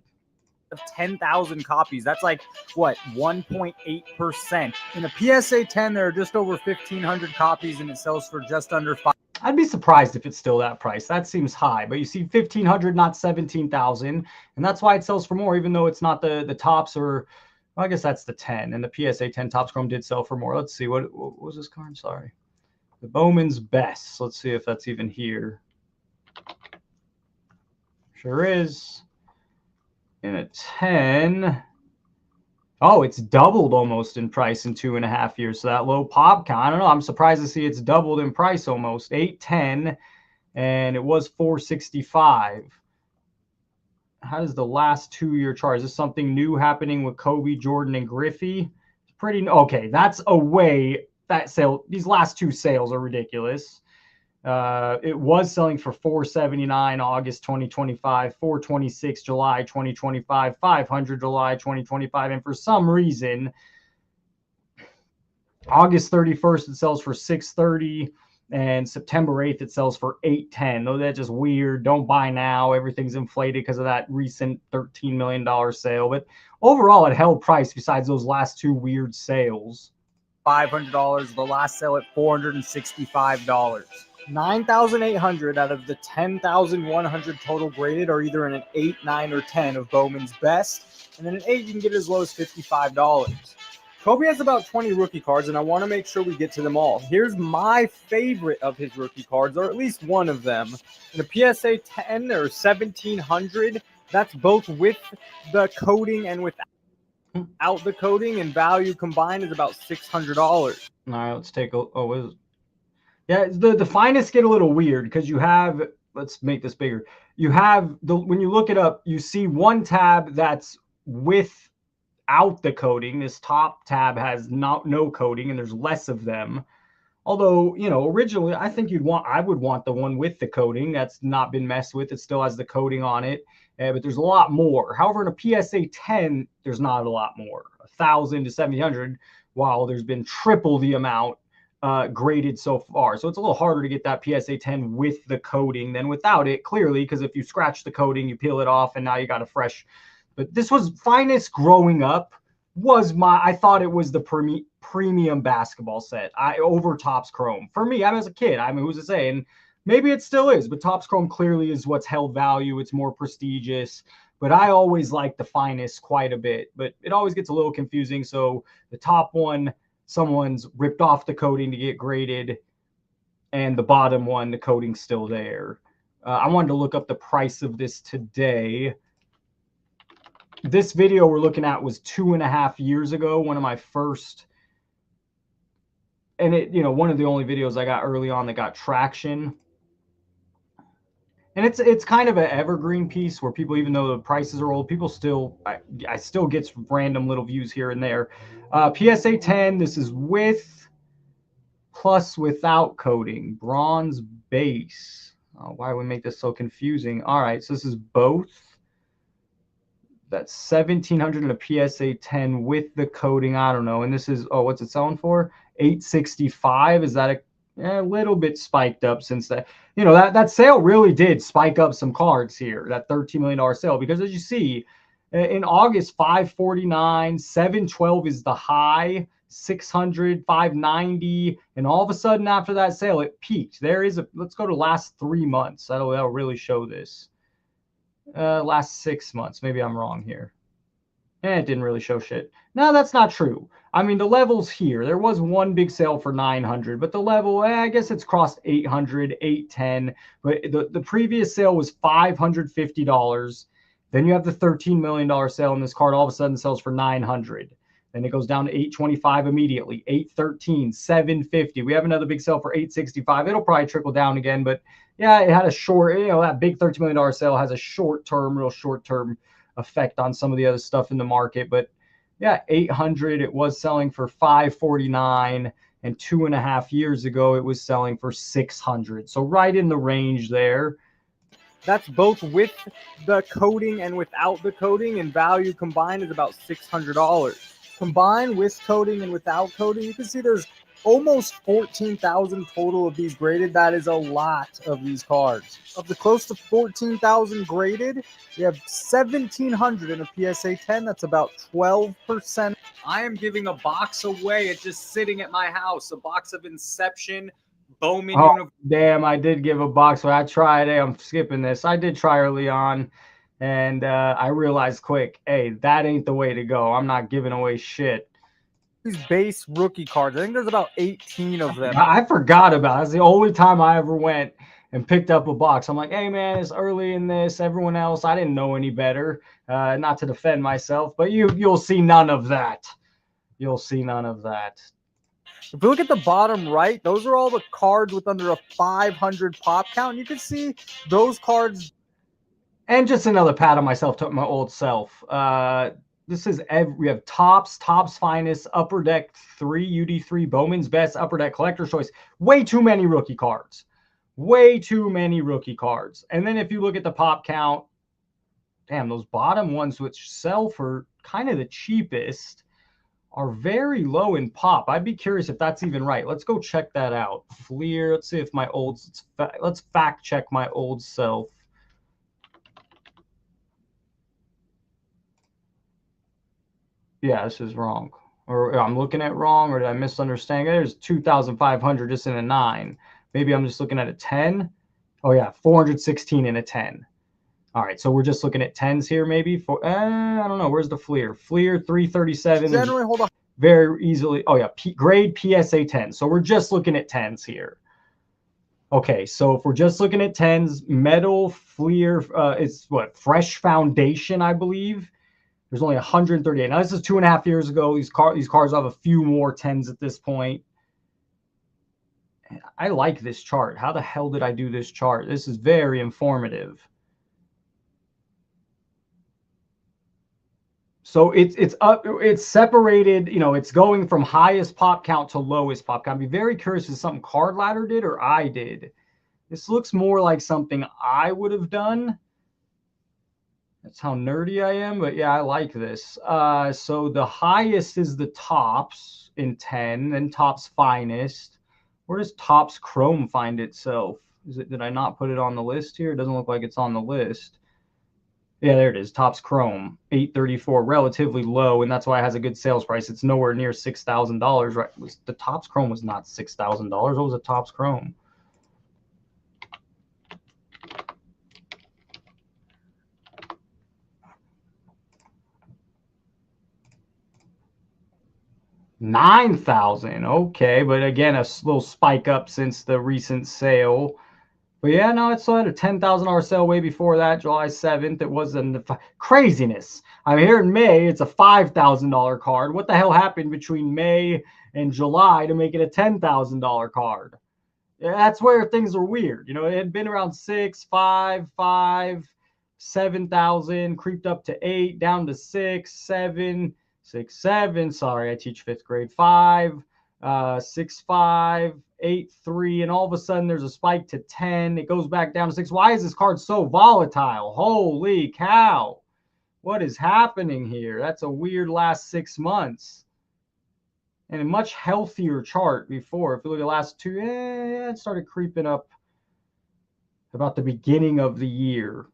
Of 10,000 copies. That's like, what, 1.8%. In a PSA 10, there are just over 1,500 copies, and it sells for just under 5. I'd be surprised if it's still that price. That seems high, but you see 1,500, not 17,000, and that's why it sells for more, even though it's not the tops or... Well, I guess that's the 10, and the PSA 10 Topps Chrome did sell for more. Let's see, what was this card? Sorry. The Bowman's Best. Let's see if that's even here. Sure is. In a 10. Oh, it's doubled almost in price in 2.5 years. So that low pop count, I don't know. I'm surprised to see it's doubled in price almost. 810, and it was 465. How does the last 2-year chart? Is this something new happening with Kobe, Jordan, and Griffey? It's pretty okay. That's a way that sale. These last 2 sales are ridiculous. It was selling for $479 August 2025, $426 July 2025, $500 July 2025, and for some reason, August 31st it sells for $630. And September 8th, it sells for $810. Though that's just weird. Don't buy now. Everything's inflated because of that recent $13 million sale. But overall, it held price besides those last 2 weird sales. $500. The last sale at $465. 9,800 out of the 10,100 total graded are either in an 8, 9, or 10 of Bowman's Best. And then an 8, you can get as low as $55. Kobe has about 20 rookie cards, and I want to make sure we get to them all. Here's my favorite of his rookie cards, or at least one of them. In a PSA 10, there are 1,700. That's both with the coating and without the coating, and value combined is about $600. All right, let's take a... Yeah, the finest get a little weird because you have... Let's make this bigger. You have... When you look it up, you see one tab that's without the coating. This top tab has no coating, and there's less of them. Although, originally I think I would want the one with the coating that's not been messed with. It still has the coating on it, but there's a lot more. However, in a PSA 10, there's not a lot more. 1,000 to 1,700, while there's been triple the amount graded so far. So it's a little harder to get that PSA 10 with the coating than without it, clearly, because if you scratch the coating, you peel it off, and now you got a fresh... But this was finest growing up. I thought it was the premium basketball set. Over Topps Chrome. For me, I was a kid. I mean, who's to say? And maybe it still is, but Topps Chrome clearly is what's held value. It's more prestigious. But I always like the finest quite a bit. But it always gets a little confusing. So the top one, someone's ripped off the coating to get graded. And the bottom one, the coating's still there. I wanted to look up the price of this today. This video we're looking at was 2.5 years ago, one of my first, and one of the only videos I got early on that got traction. And it's kind of an evergreen piece where people, even though the prices are old, people still, I still get random little views here and there. PSA 10, this is with plus without coating, bronze base. Why would make this so confusing? All right, so this is both. That's 1,700 and a PSA 10 with the coating. I don't know. And this is, oh, what's it selling for? 865. Is that a little bit spiked up since that? You know, that sale really did spike up some cards here. That $13 million sale, because as you see, in August, 549, 712 is the high, 600, 590, and all of a sudden after that sale, it peaked. There is a. Let's go to last 3 months. That'll really show this. Last 6 months. Maybe I'm wrong here. It didn't really show shit. No, that's not true. I mean, the levels here, there was one big sale for 900, but the level, I guess it's crossed 800, 810. But the previous sale was $550. Then you have the $13 million sale, and this card all of a sudden sells for 900. Then it goes down to 825 immediately, 813, 750. We have another big sale for 865. It'll probably trickle down again, but yeah, it had a short, you know, that big $13 million sale has a real short-term effect on some of the other stuff in the market. But yeah, 800, it was selling for 549, and 2.5 years ago, it was selling for 600. So right in the range there. That's both with the coating and without the coating, and value combined is about $600. Combined with coating and without coating, you can see there's almost 14,000 total of these graded. That is a lot of these cards. Of the close to 14,000 graded, you have 1,700 in a PSA 10. That's about 12%. I am giving a box away. It's just sitting at my house. A box of Inception Bowman. Oh, damn, I did give a box. When I tried, I'm skipping this. I did try early on, and I realized quick, hey, that ain't the way to go. I'm not giving away shit. These base rookie cards, I think there's about 18 of them. I forgot about it. That's the only time I ever went and picked up a box. I'm like, hey, man, it's early in this. Everyone else, I didn't know any better. Not to defend myself, but you'll see none of that. You'll see none of that. If you look at the bottom right, those are all the cards with under a 500 pop count. You can see those cards. And just another pat on myself, to my old self. This is we have Topps Finest, Upper Deck 3, UD3, Bowman's Best, Upper Deck Collector's Choice. Way too many rookie cards. Way too many rookie cards. And then if you look at the pop count, damn, those bottom ones which sell for kind of the cheapest are very low in pop. I'd be curious if that's even right. Let's go check that out. Fleer, let's see if my old, let's fact check my old self. Yeah, this is wrong. Or I'm looking at wrong, or did I misunderstand? There's 2,500 just in a 9. Maybe I'm just looking at a 10. Oh yeah, 416 in a 10. All right, so we're just looking at 10s here, maybe. For I don't know. Where's the Fleer? Fleer 337. Generally, hold on. Very easily. Oh yeah, grade PSA 10. So we're just looking at 10s here. Okay, so if we're just looking at 10s, metal Fleer, it's what, Fresh Foundation, I believe. There's only 138. Now this is 2.5 years ago. These cars have a few more 10s at this point. I like this chart. How the hell did I do this chart? This is very informative. So it's separated, you know, it's going from highest pop count to lowest pop count. I'd be very curious if something Card Ladder did or I did. This looks more like something I would have done. That's how nerdy I am, but yeah, I like this. So the highest is the Topps in 10, then Topps Finest. Where does Topps Chrome find itself? Did I not put it on the list here? It doesn't look like it's on the list. Yeah, there it is. Topps Chrome, 834, relatively low, and that's why it has a good sales price. It's nowhere near $6,000, right? The Topps Chrome was not $6,000. What was a Topps Chrome? $9,000. Okay, but again, a little spike up since the recent sale. But yeah, no, it still had a $10,000 sale way before that, July 7th. It wasn't craziness. I mean, here in May, it's a $5,000 card. What the hell happened between May and July to make it a $10,000 card? Yeah, that's where things are weird. You know, it had been around 6, 5, 5, 7,000, creeped up to 8, down to 6, 7, 6, 7. Sorry, I teach 5th grade. 5, 6, 5, 8-3, and all of a sudden there's a spike to 10. It goes back down to 6. Why is this card so volatile? Holy cow. What is happening here? That's a weird last 6 months. And a much healthier chart before. If you look at the last 2, it started creeping up about the beginning of the year.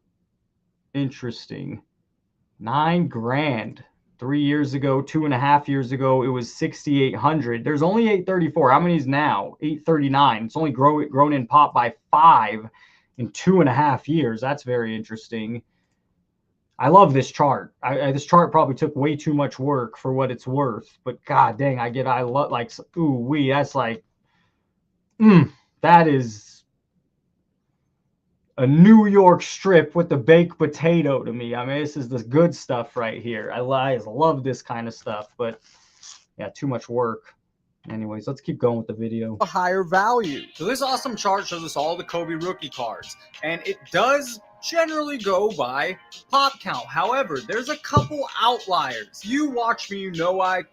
Interesting. $9,000. 3 years ago, 2.5 years ago, it was 6,800. There's only 834. How many is now? 839. It's only grown in pop by 5 in 2.5 years. That's very interesting. I love this chart. This chart probably took way too much work for what it's worth. But god dang, I love, like, ooh wee. That's like, that is a New York strip with the baked potato to me. I mean, this is the good stuff right here. I love this kind of stuff, but yeah, too much work. Anyways, let's keep going with the video. A higher value. So this awesome chart shows us all the Kobe rookie cards, and it does generally go by pop count. However, there's a couple outliers. You watch me, you know I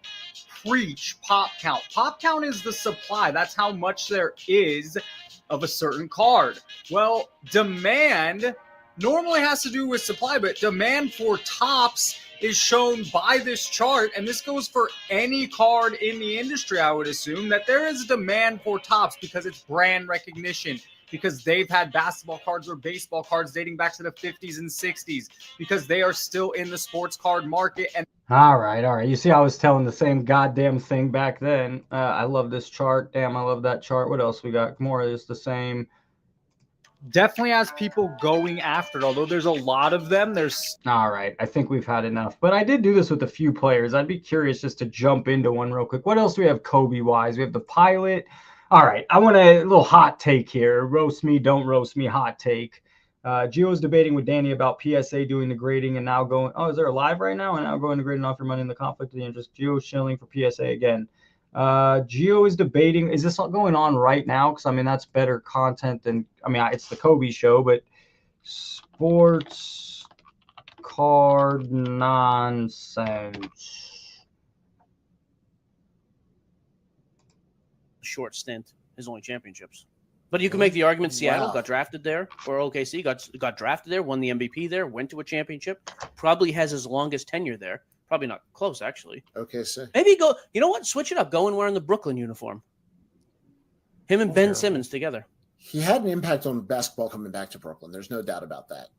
preach pop count. Pop count is the supply. That's how much there is of a certain card. Well, demand normally has to do with supply, but demand for tops is shown by this chart, and this goes for any card in the industry. I would assume that there is demand for tops because it's brand recognition, because they've had basketball cards or baseball cards dating back to the 50s and 60s, because they are still in the sports card market. And all right. You see, I was telling the same goddamn thing back then. I love this chart. Damn, I love that chart. What else we got? More of this, the same. Definitely has people going after it, although there's a lot of them. There's all right. I think we've had enough, but I did do this with a few players. I'd be curious just to jump into one real quick. What else do we have Kobe wise? We have the pilot. All right. I want a little hot take here. Roast me, don't roast me. Hot take. Gio's debating with Danny about PSA doing the grading and now going, oh, is there a live right now? And now going to grade and offer money in the conflict of the interest. Gio shilling for PSA again. Gio is debating. Is this going on right now? Because, I mean, that's better content than, I mean, it's the Kobe show, but sports card nonsense. Short stint, his only championships. But you can make the argument Seattle got drafted there, or OKC got drafted there, won the MVP there, went to a championship, probably has his longest tenure there. Probably not close, actually. OKC. Maybe go, you know what? Switch it up. Go and wear in the Brooklyn uniform. Him and Ben Simmons together. He had an impact on basketball coming back to Brooklyn. There's no doubt about that.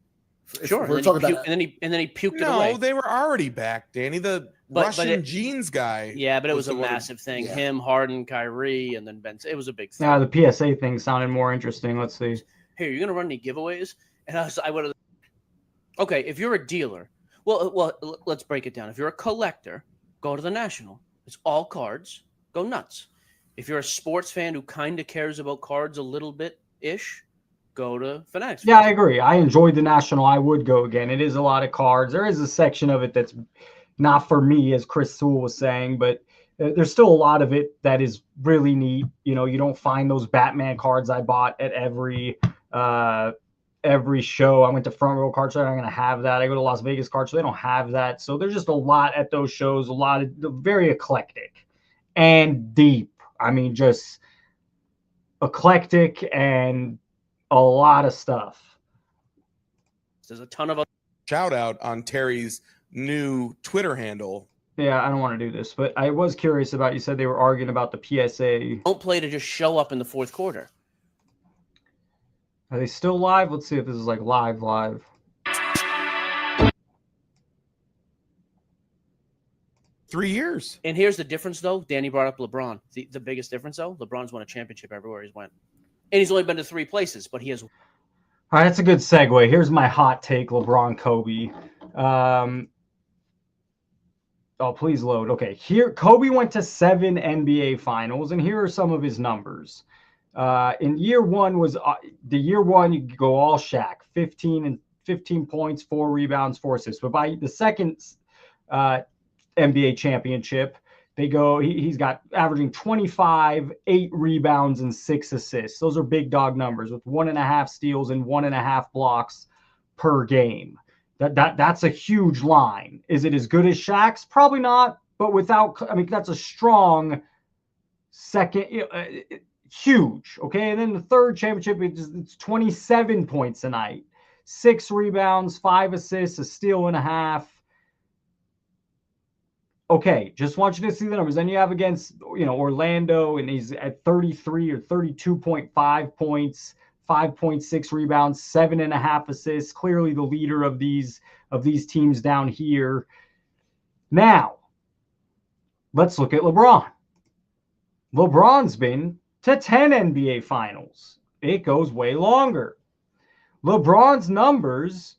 Sure. And then he puked it away. No, they were already back, Danny. The Russian jeans guy. Yeah, but it was a massive thing. Yeah. Him, Harden, Kyrie, and then Ben. It was a big thing. Yeah, the PSA thing sounded more interesting. Let's see. Hey, you're gonna run any giveaways? And I would have. Okay, if you're a dealer, well, let's break it down. If you're a collector, go to the National. It's all cards. Go nuts. If you're a sports fan who kind of cares about cards a little bit ish, go to Fanatics. Yeah, I agree. I enjoyed the National. I would go again. It is a lot of cards. There is a section of it that's not for me, as Chris Sewell was saying, but there's still a lot of it that is really neat. You know, you don't find those Batman cards I bought at every show. I went to Front Row Card Show. I'm going to have that. I go to Las Vegas Card Show. They don't have that. So there's just a lot at those shows, a lot of very eclectic and deep. I mean, just eclectic and a lot of stuff. There's a ton of shout out on Terry's new Twitter handle. Yeah, I don't want to do this, but I was curious about, you said they were arguing about the PSA. Don't play to just show up in the fourth quarter. Are they still live? Let's see if this is like live. 3 years. And here's the difference, though. Danny brought up LeBron. The biggest difference, though, LeBron's won a championship everywhere he's went. And he's only been to 3 places, but he has. All right, that's a good segue. Here's my hot take, LeBron, Kobe. Oh, please load. Okay, here Kobe went to 7 NBA finals, and here are some of his numbers. In year one was the year one, you could go all Shaq, 15 points, 4 rebounds, 4 assists. But by the second NBA championship, he's got averaging 25, 8 rebounds, and 6 assists. Those are big dog numbers with 1.5 steals and 1.5 blocks per game. That's a huge line. Is it as good as Shaq's? Probably not, but that's a strong second. huge. Okay. And then the third championship, it's 27 points a night, 6 rebounds, 5 assists, a steal and a half. Okay, just want you to see the numbers. Then you have against, Orlando, and he's at 33 or 32.5 points, 5.6 rebounds, 7.5 assists. Clearly the leader of these teams down here. Now, let's look at LeBron. LeBron's been to 10 NBA Finals. It goes way longer. LeBron's numbers,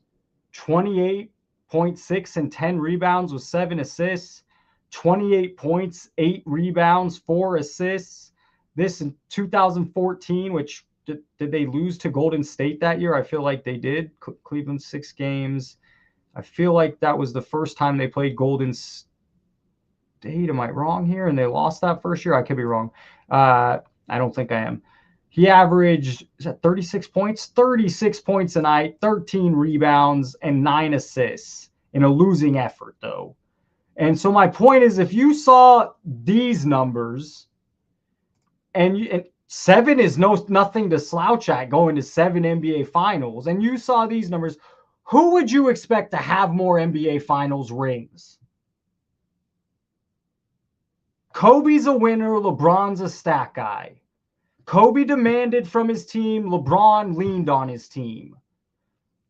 28.6 and 10 rebounds with 7 assists. 28 points, 8 rebounds, 4 assists. This in 2014, which did they lose to Golden State that year? I feel like they did. Cleveland 6 games. I feel like that was the first time they played Golden State. Am I wrong here? And they lost that first year? I could be wrong. I don't think I am. He averaged, is that 36 points? 36 points a night, 13 rebounds, and 9 assists in a losing effort, though. And so my point is, if you saw these numbers, and 7 is nothing to slouch at going to 7 NBA Finals, and you saw these numbers, who would you expect to have more NBA Finals rings? Kobe's a winner. LeBron's a stat guy. Kobe demanded from his team. LeBron leaned on his team.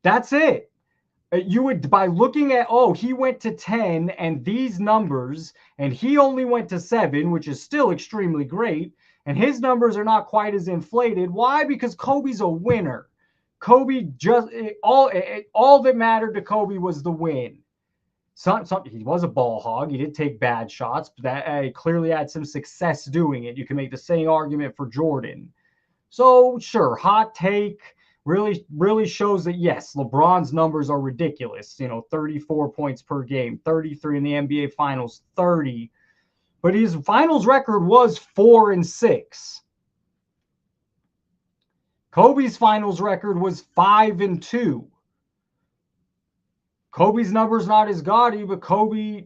That's it. You would, by looking at, he went to 10 and these numbers, and he only went to 7, which is still extremely great, and his numbers are not quite as inflated. Why? Because Kobe's a winner. Kobe all that mattered to Kobe was the win. He was a ball hog. He did take bad shots, but that clearly had some success doing it. You can make the same argument for Jordan. So sure, hot take. Really shows that, yes, LeBron's numbers are ridiculous. 34 points per game, 33 in the NBA Finals, 30. But his finals record was 4-6. Kobe's finals record was 5-2. Kobe's numbers not as gaudy, but Kobe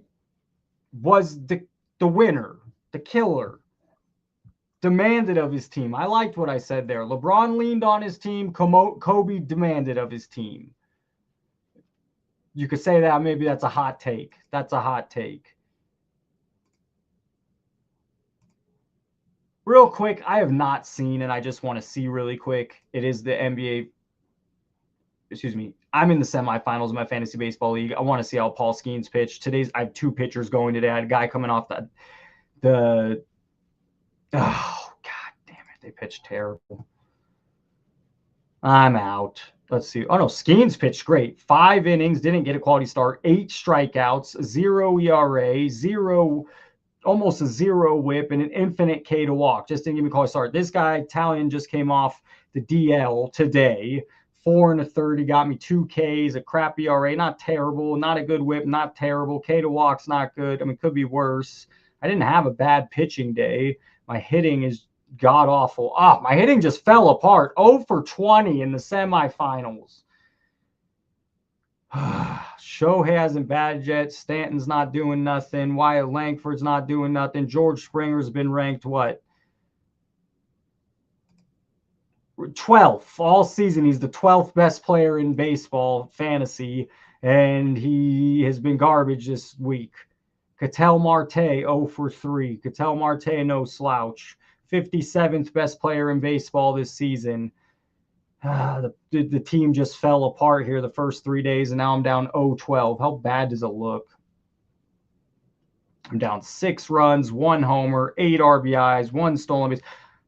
was the winner, the killer. Demanded of his team. I liked what I said there. LeBron leaned on his team. Kobe demanded of his team. You could say that maybe that's a hot take. That's a hot take. Real quick, I have not seen, and I just want to see really quick. It is the NBA. Excuse me. I'm in the semifinals of my fantasy baseball league. I want to see how Paul Skeens pitched. I have 2 pitchers going today. I had a guy coming off the oh, God damn it. They pitched terrible. I'm out. Let's see. Oh, no. Skeens pitched great. 5 innings. Didn't get a quality start. 8 strikeouts. 0 ERA. Almost a 0 whip, and an infinite K to walk. Just didn't give me a quality start. This guy, Italian, just came off the DL today. 4 1/3. He got me 2 Ks. A crap ERA. Not terrible. Not a good whip. Not terrible. K to walk's not good. I mean, could be worse. I didn't have a bad pitching day. My hitting is god awful. My hitting just fell apart. 0 for 20 in the semifinals. Shohei hasn't batted yet. Stanton's not doing nothing. Wyatt Langford's not doing nothing. George Springer's been ranked what? 12th all season. He's the 12th best player in baseball fantasy, and he has been garbage this week. Ketel Marte, 0 for 3. Ketel Marte, no slouch. 57th best player in baseball this season. The team just fell apart here the first 3 days, and now I'm down 0-12. How bad does it look? I'm down 6 runs, 1 homer, 8 RBIs, 1 stolen base.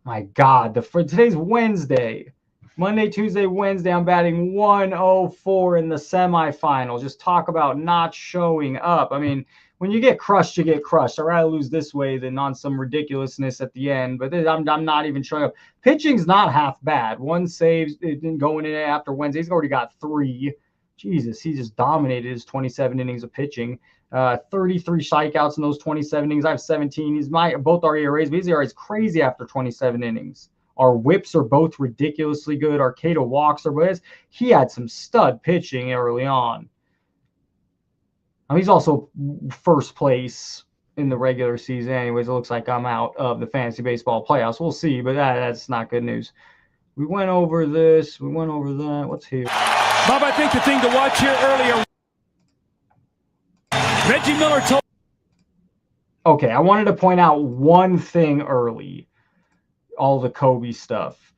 My God, for today's Wednesday. Monday, Tuesday, Wednesday, I'm batting 104 in the semifinals. Just talk about not showing up. I mean, when you get crushed, you get crushed. I'd rather lose this way than on some ridiculousness at the end. But I'm not even showing up. Pitching's not half bad. 1 save, it didn't go in after Wednesday. He's already got 3. Jesus, he just dominated his 27 innings of pitching. 33 strikeouts in those 27 innings. I have 17. Both our ERAs, but his ERA is crazy after 27 innings. Our whips are both ridiculously good. Our K to walks are both. He had some stud pitching early on. He's also first place in the regular season. Anyways, it looks like I'm out of the fantasy baseball playoffs. We'll see, but that's not good news. We went over this. We went over that. What's here? Bob, I think the thing to watch here earlier, Reggie Miller told. Okay, I wanted to point out one thing early. All the Kobe stuff.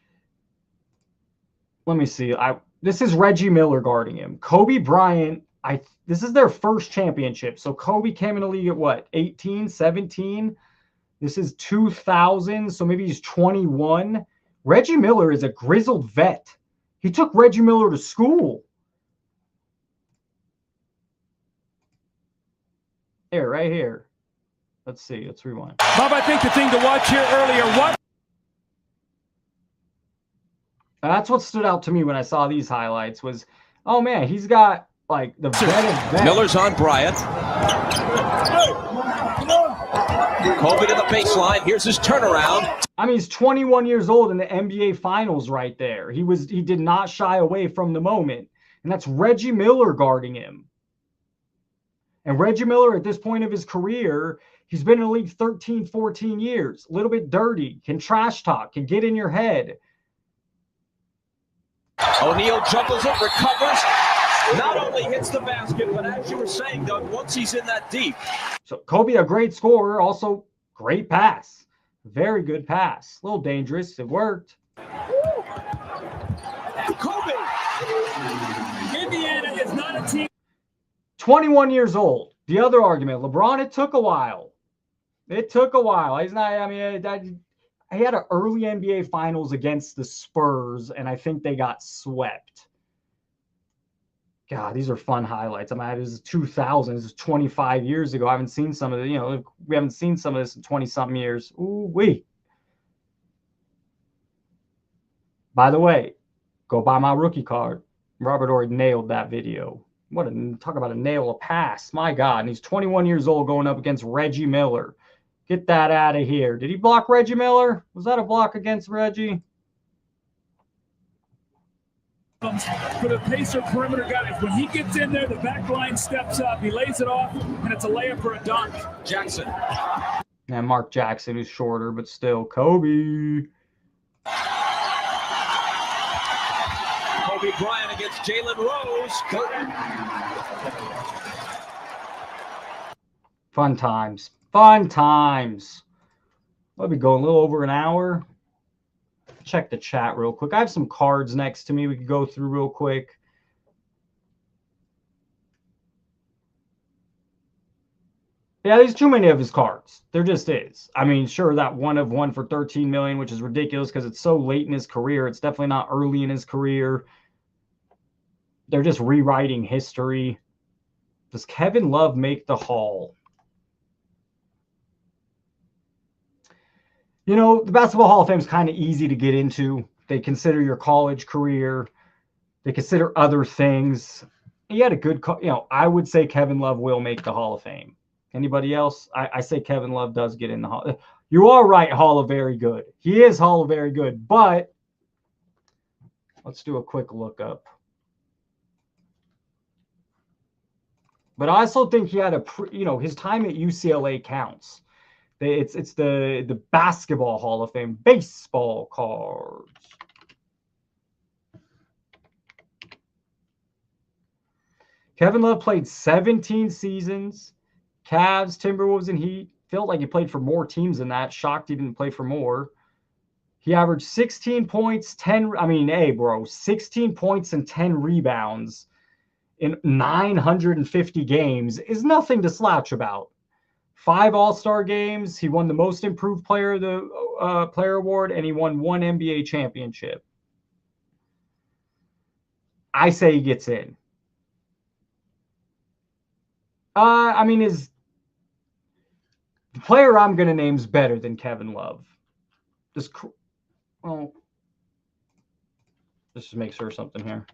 Let me see. This is Reggie Miller guarding him. Kobe Bryant, this is their first championship. So Kobe came in the league at what? 18, 17? This is 2000, so maybe he's 21. Reggie Miller is a grizzled vet. He took Reggie Miller to school. Here, right here. Let's see. Let's rewind. Bob, I think the thing to watch here earlier, what? That's what stood out to me when I saw these highlights was, oh man, he's got like the vet of vet. Miller's on Bryant. Kobe to the baseline. Here's his turnaround. I mean, he's 21 years old in the NBA Finals right there. He did not shy away from the moment. And that's Reggie Miller guarding him. And Reggie Miller, at this point of his career, he's been in the league 13, 14 years. A little bit dirty, can trash talk, can get in your head. O'Neal jumbles it, recovers. Not only hits the basket, but as you were saying, Doug, once he's in that deep. So Kobe, a great scorer, also great pass. Very good pass. A little dangerous. It worked. Kobe! Indiana is not a team. 21 years old. The other argument, LeBron, it took a while. It took a while. He's not, I mean, he had an early NBA Finals against the Spurs, and I think they got swept. God, these are fun highlights. I mean, this is 2000. This is 25 years ago. I haven't seen some of it. We haven't seen some of this in 20-something years. Ooh-wee. By the way, go buy my rookie card. Robert Horry nailed that video. Talk about a nail, a pass. My God. And he's 21 years old going up against Reggie Miller. Get that out of here. Did he block Reggie Miller? Was that a block against Reggie? For the Pacer perimeter guys, when he gets in there, the back line steps up. He lays it off, and it's a layup or a dunk. Jackson. And Mark Jackson, who's shorter, but still Kobe. Kobe Bryant against Jalen Rose. Fun times. Fun times. Let me go a little over an hour. Check the chat real quick. I have some cards next to me we could go through real quick. Yeah, there's too many of his cards. There just is. I mean, sure, that 1 of 1 for 13 million, which is ridiculous because it's so late in his career. It's definitely not early in his career. They're just rewriting history. Does Kevin Love make the Hall? You know, the Basketball Hall of Fame is kind of easy to get into. They consider your college career. They consider other things. He had a good, I would say Kevin Love will make the Hall of Fame. Anybody else? I say Kevin Love does get in the Hall. You are right, Hall of Very Good. He is Hall of Very Good, but let's do a quick look up. But I also think he had his time at UCLA counts. It's the Basketball Hall of Fame baseball cards. Kevin Love played 17 seasons. Cavs, Timberwolves, and Heat. Felt like he played for more teams than that. Shocked he didn't play for more. He averaged 16 points, 16 points and 10 rebounds in 950 games is nothing to slouch about. 5 All-Star games. He won the Most Improved Player of the Player Award, and he won 1 NBA championship. I say he gets in. The player I'm going to name is better than Kevin Love. Let's just make sure something here.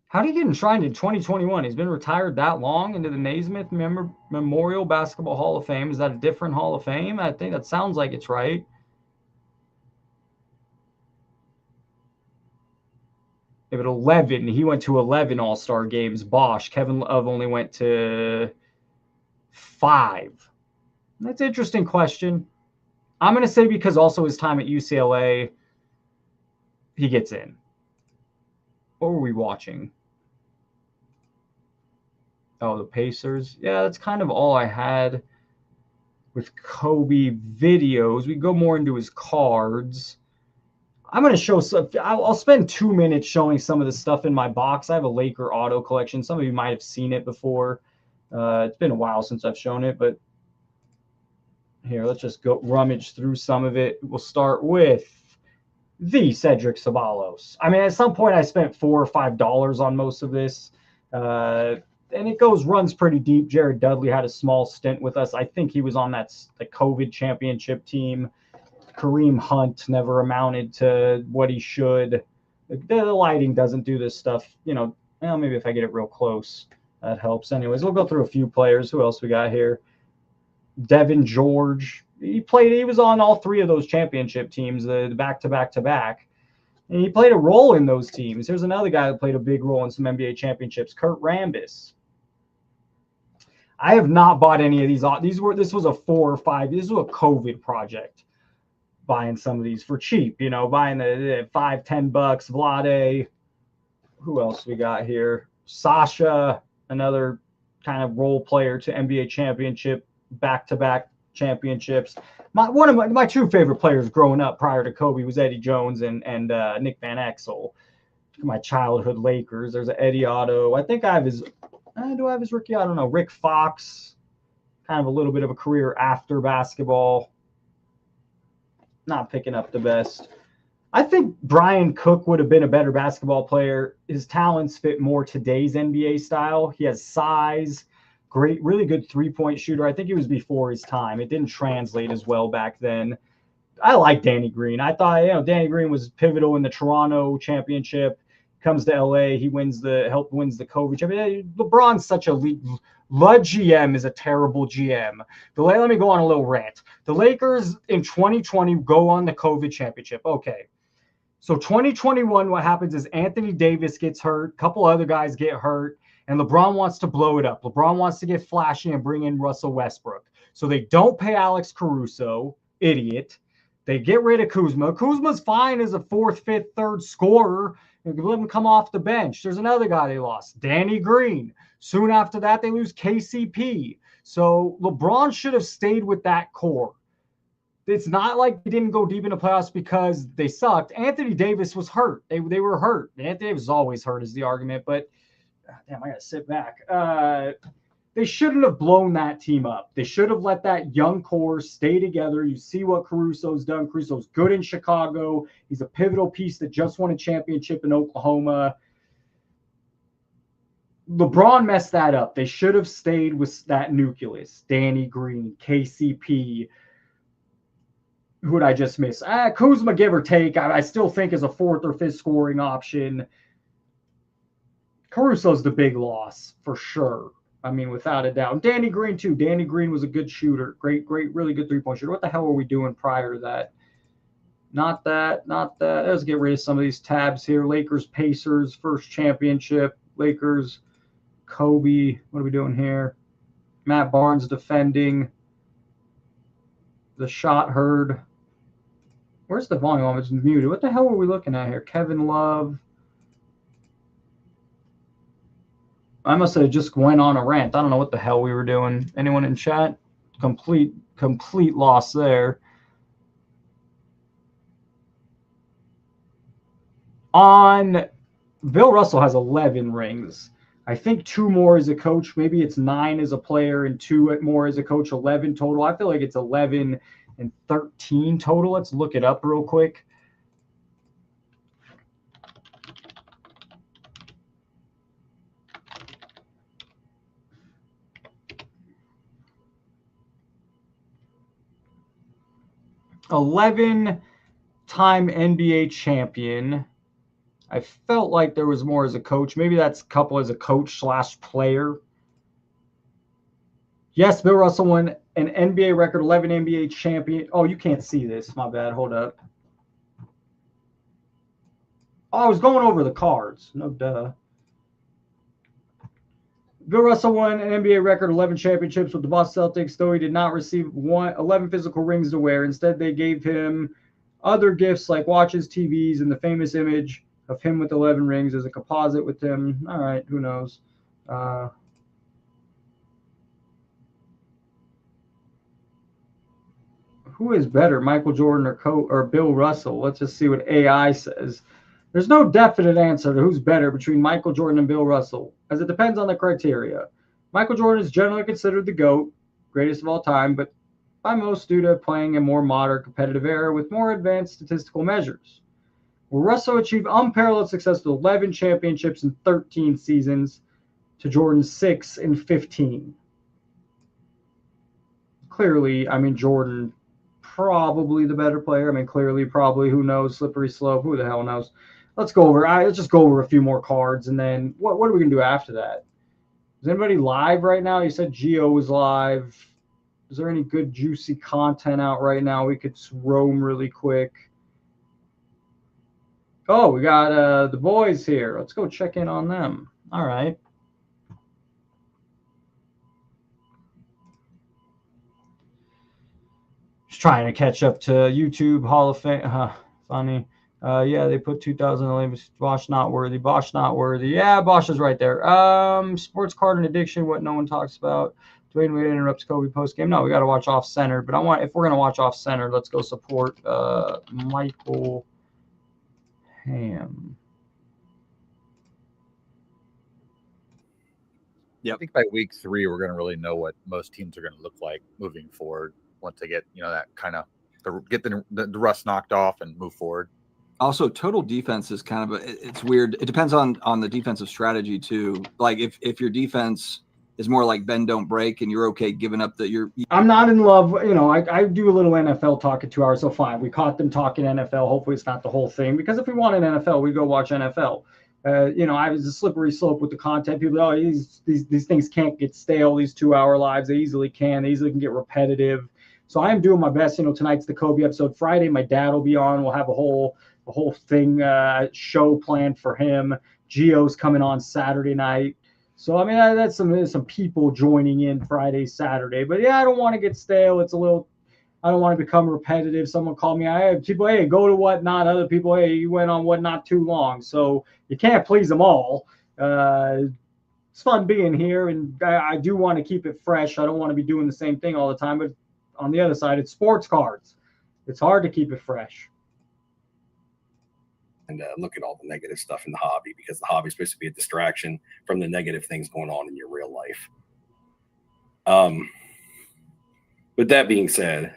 How did he get enshrined in 2021? He's been retired that long into the Naismith Memorial Basketball Hall of Fame. Is that a different Hall of Fame? I think that sounds like it's right. but 11. He went to 11 All-Star games. Bosch. Kevin Love only went to 5. That's an interesting question. I'm going to say because also his time at UCLA, he gets in. What were we watching? Oh, the Pacers. Yeah, that's kind of all I had with Kobe videos. We go more into his cards. I'm going to show some. I'll spend 2 minutes showing some of the stuff in my box. I have a Laker auto collection. Some of you might have seen it before. It's been a while since I've shown it, but here, let's just go rummage through some of it. We'll start with the Cedric Ceballos. I mean, at some point I spent $4 or $5 on most of this. And it runs pretty deep. Jared Dudley had a small stint with us. I think he was on the COVID championship team. Kareem Hunt never amounted to what he should. The lighting doesn't do this stuff. Well, maybe if I get it real close, that helps. Anyways, we'll go through a few players. Who else we got here? Devin George. He was on all 3 of those championship teams, the back-to-back-to-back. And he played a role in those teams. There's another guy that played a big role in some NBA championships, Kurt Rambis. I have not bought any of these. This was a 4 or 5. This was a COVID project. Buying some of these for cheap, buying the $5-10 Vlade. Who else we got here? Sasha, another kind of role player to NBA championship, back-to-back championships. One of my 2 favorite players growing up prior to Kobe was Eddie Jones and Nick Van Exel. My childhood Lakers. There's an Eddie auto. I think I have his. Do I have his rookie? I don't know. Rick Fox, kind of a little bit of a career after basketball. Not picking up the best. I think Brian Cook would have been a better basketball player. His talents fit more today's NBA style. He has size, great, really good three-point shooter. I think he was before his time. It didn't translate as well back then. I like Danny Green. I thought, Danny Green was pivotal in the Toronto championship. Comes to LA, he wins the COVID championship. LeBron's such a lead. The GM is a terrible GM. Let me go on a little rant. The Lakers in 2020 go on the COVID championship. Okay. So 2021, what happens is Anthony Davis gets hurt. A couple other guys get hurt. And LeBron wants to blow it up. LeBron wants to get flashy and bring in Russell Westbrook. So they don't pay Alex Caruso. Idiot. They get rid of Kuzma. Kuzma's fine as a 4th, 5th, 3rd scorer. Let him come off the bench. There's another guy they lost, Danny Green. Soon after that, they lose KCP. So LeBron should have stayed with that core. It's not like they didn't go deep into playoffs because they sucked. Anthony Davis was hurt. They were hurt. Anthony Davis is always hurt is the argument, but damn, I got to sit back. They shouldn't have blown that team up. They should have let that young core stay together. You see what Caruso's done. Caruso's good in Chicago. He's a pivotal piece that just won a championship in Oklahoma. LeBron messed that up. They should have stayed with that nucleus. Danny Green, KCP. Who did I just miss? Kuzma, give or take. I still think is a 4th or 5th scoring option. Caruso's the big loss for sure. I mean, without a doubt. Danny Green, too. Danny Green was a good shooter. Great, really good three-point shooter. What the hell were we doing prior to that? Not that. Let's get rid of some of these tabs here. Lakers, Pacers, first championship. Lakers, Kobe. What are we doing here? Matt Barnes defending. The shot heard. Where's the volume? It's muted. What the hell are we looking at here? Kevin Love. I must have just went on a rant. I don't know what the hell we were doing. Anyone in chat? Complete loss there. On Bill Russell has 11 rings. I think 2 more as a coach. Maybe it's 9 as a player and 2 more as a coach. 11 total. I feel like it's 11 and 13 total. Let's look it up real quick. $11-time NBA champion. I felt like there was more as a coach. Maybe that's a couple as a coach / player. Yes, Bill Russell won an NBA record, 11 NBA champion. Oh, you can't see this. My bad. Hold up. Oh, I was going over the cards. No duh. Bill Russell won an NBA record 11 championships with the Boston Celtics, though he did not receive 11 physical rings to wear. Instead, they gave him other gifts like watches, TVs, and the famous image of him with 11 rings as a composite with him. All right, who knows? Who is better, Michael Jordan or Bill Russell? Let's just see what AI says. There's no definite answer to who's better between Michael Jordan and Bill Russell, as it depends on the criteria. Michael Jordan is generally considered the GOAT, greatest of all time, but by most due to playing a more modern competitive era with more advanced statistical measures. Will Russell achieve unparalleled success with 11 championships in 13 seasons to Jordan's 6 in 15? Clearly, I mean, Jordan probably the better player. I mean, clearly, probably, who knows, slippery slope, who the hell knows? Let's just go over a few more cards, and then what are we going to do after that? Is anybody live right now? You said Gio was live. Is there any good, juicy content out right now? We could roam really quick. Oh, we got the boys here. Let's go check in on them. All right. Just trying to catch up to YouTube Hall of Fame. Funny. Yeah, they put 2011. Bosch not worthy. Bosch not worthy. Yeah, Bosch is right there. Sports card and addiction. What no one talks about. Dwayne Wade interrupts Kobe post game. No, we got to watch off center. But if we're gonna watch off center, let's go support Michael Ham. Yeah, I think by week 3 we're going to really know what most teams are going to look like moving forward once they get that kind of get the rust knocked off and move forward. Also, total defense is kind of it's weird. It depends on the defensive strategy too. Like if your defense is more like bend don't break and you're okay giving up I'm not in love. I do a little NFL talk at 2 hours, so fine. We caught them talking NFL. Hopefully it's not the whole thing, because if we want an NFL, we go watch NFL. I was a slippery slope with the content. People, these things can't get stale. These 2-hour lives, they easily can. They easily can get repetitive. So I am doing my best. Tonight's the Kobe episode. Friday, my dad will be on. We'll have a whole thing show planned for him. Gio's coming on Saturday night. So I mean, that's some people joining in Friday, Saturday. But yeah, I don't want to get stale. I don't want to become repetitive. Someone called me. I have people, hey, go to Whatnot. Other people, hey, you went on Whatnot too long. So you can't please them all. It's fun being here, and I do want to keep it fresh. I don't want to be doing the same thing all the time. But on the other side, it's sports cards. It's hard to keep it fresh. And look at all the negative stuff in the hobby, because the hobby is supposed to be a distraction from the negative things going on in your real life. With that being said,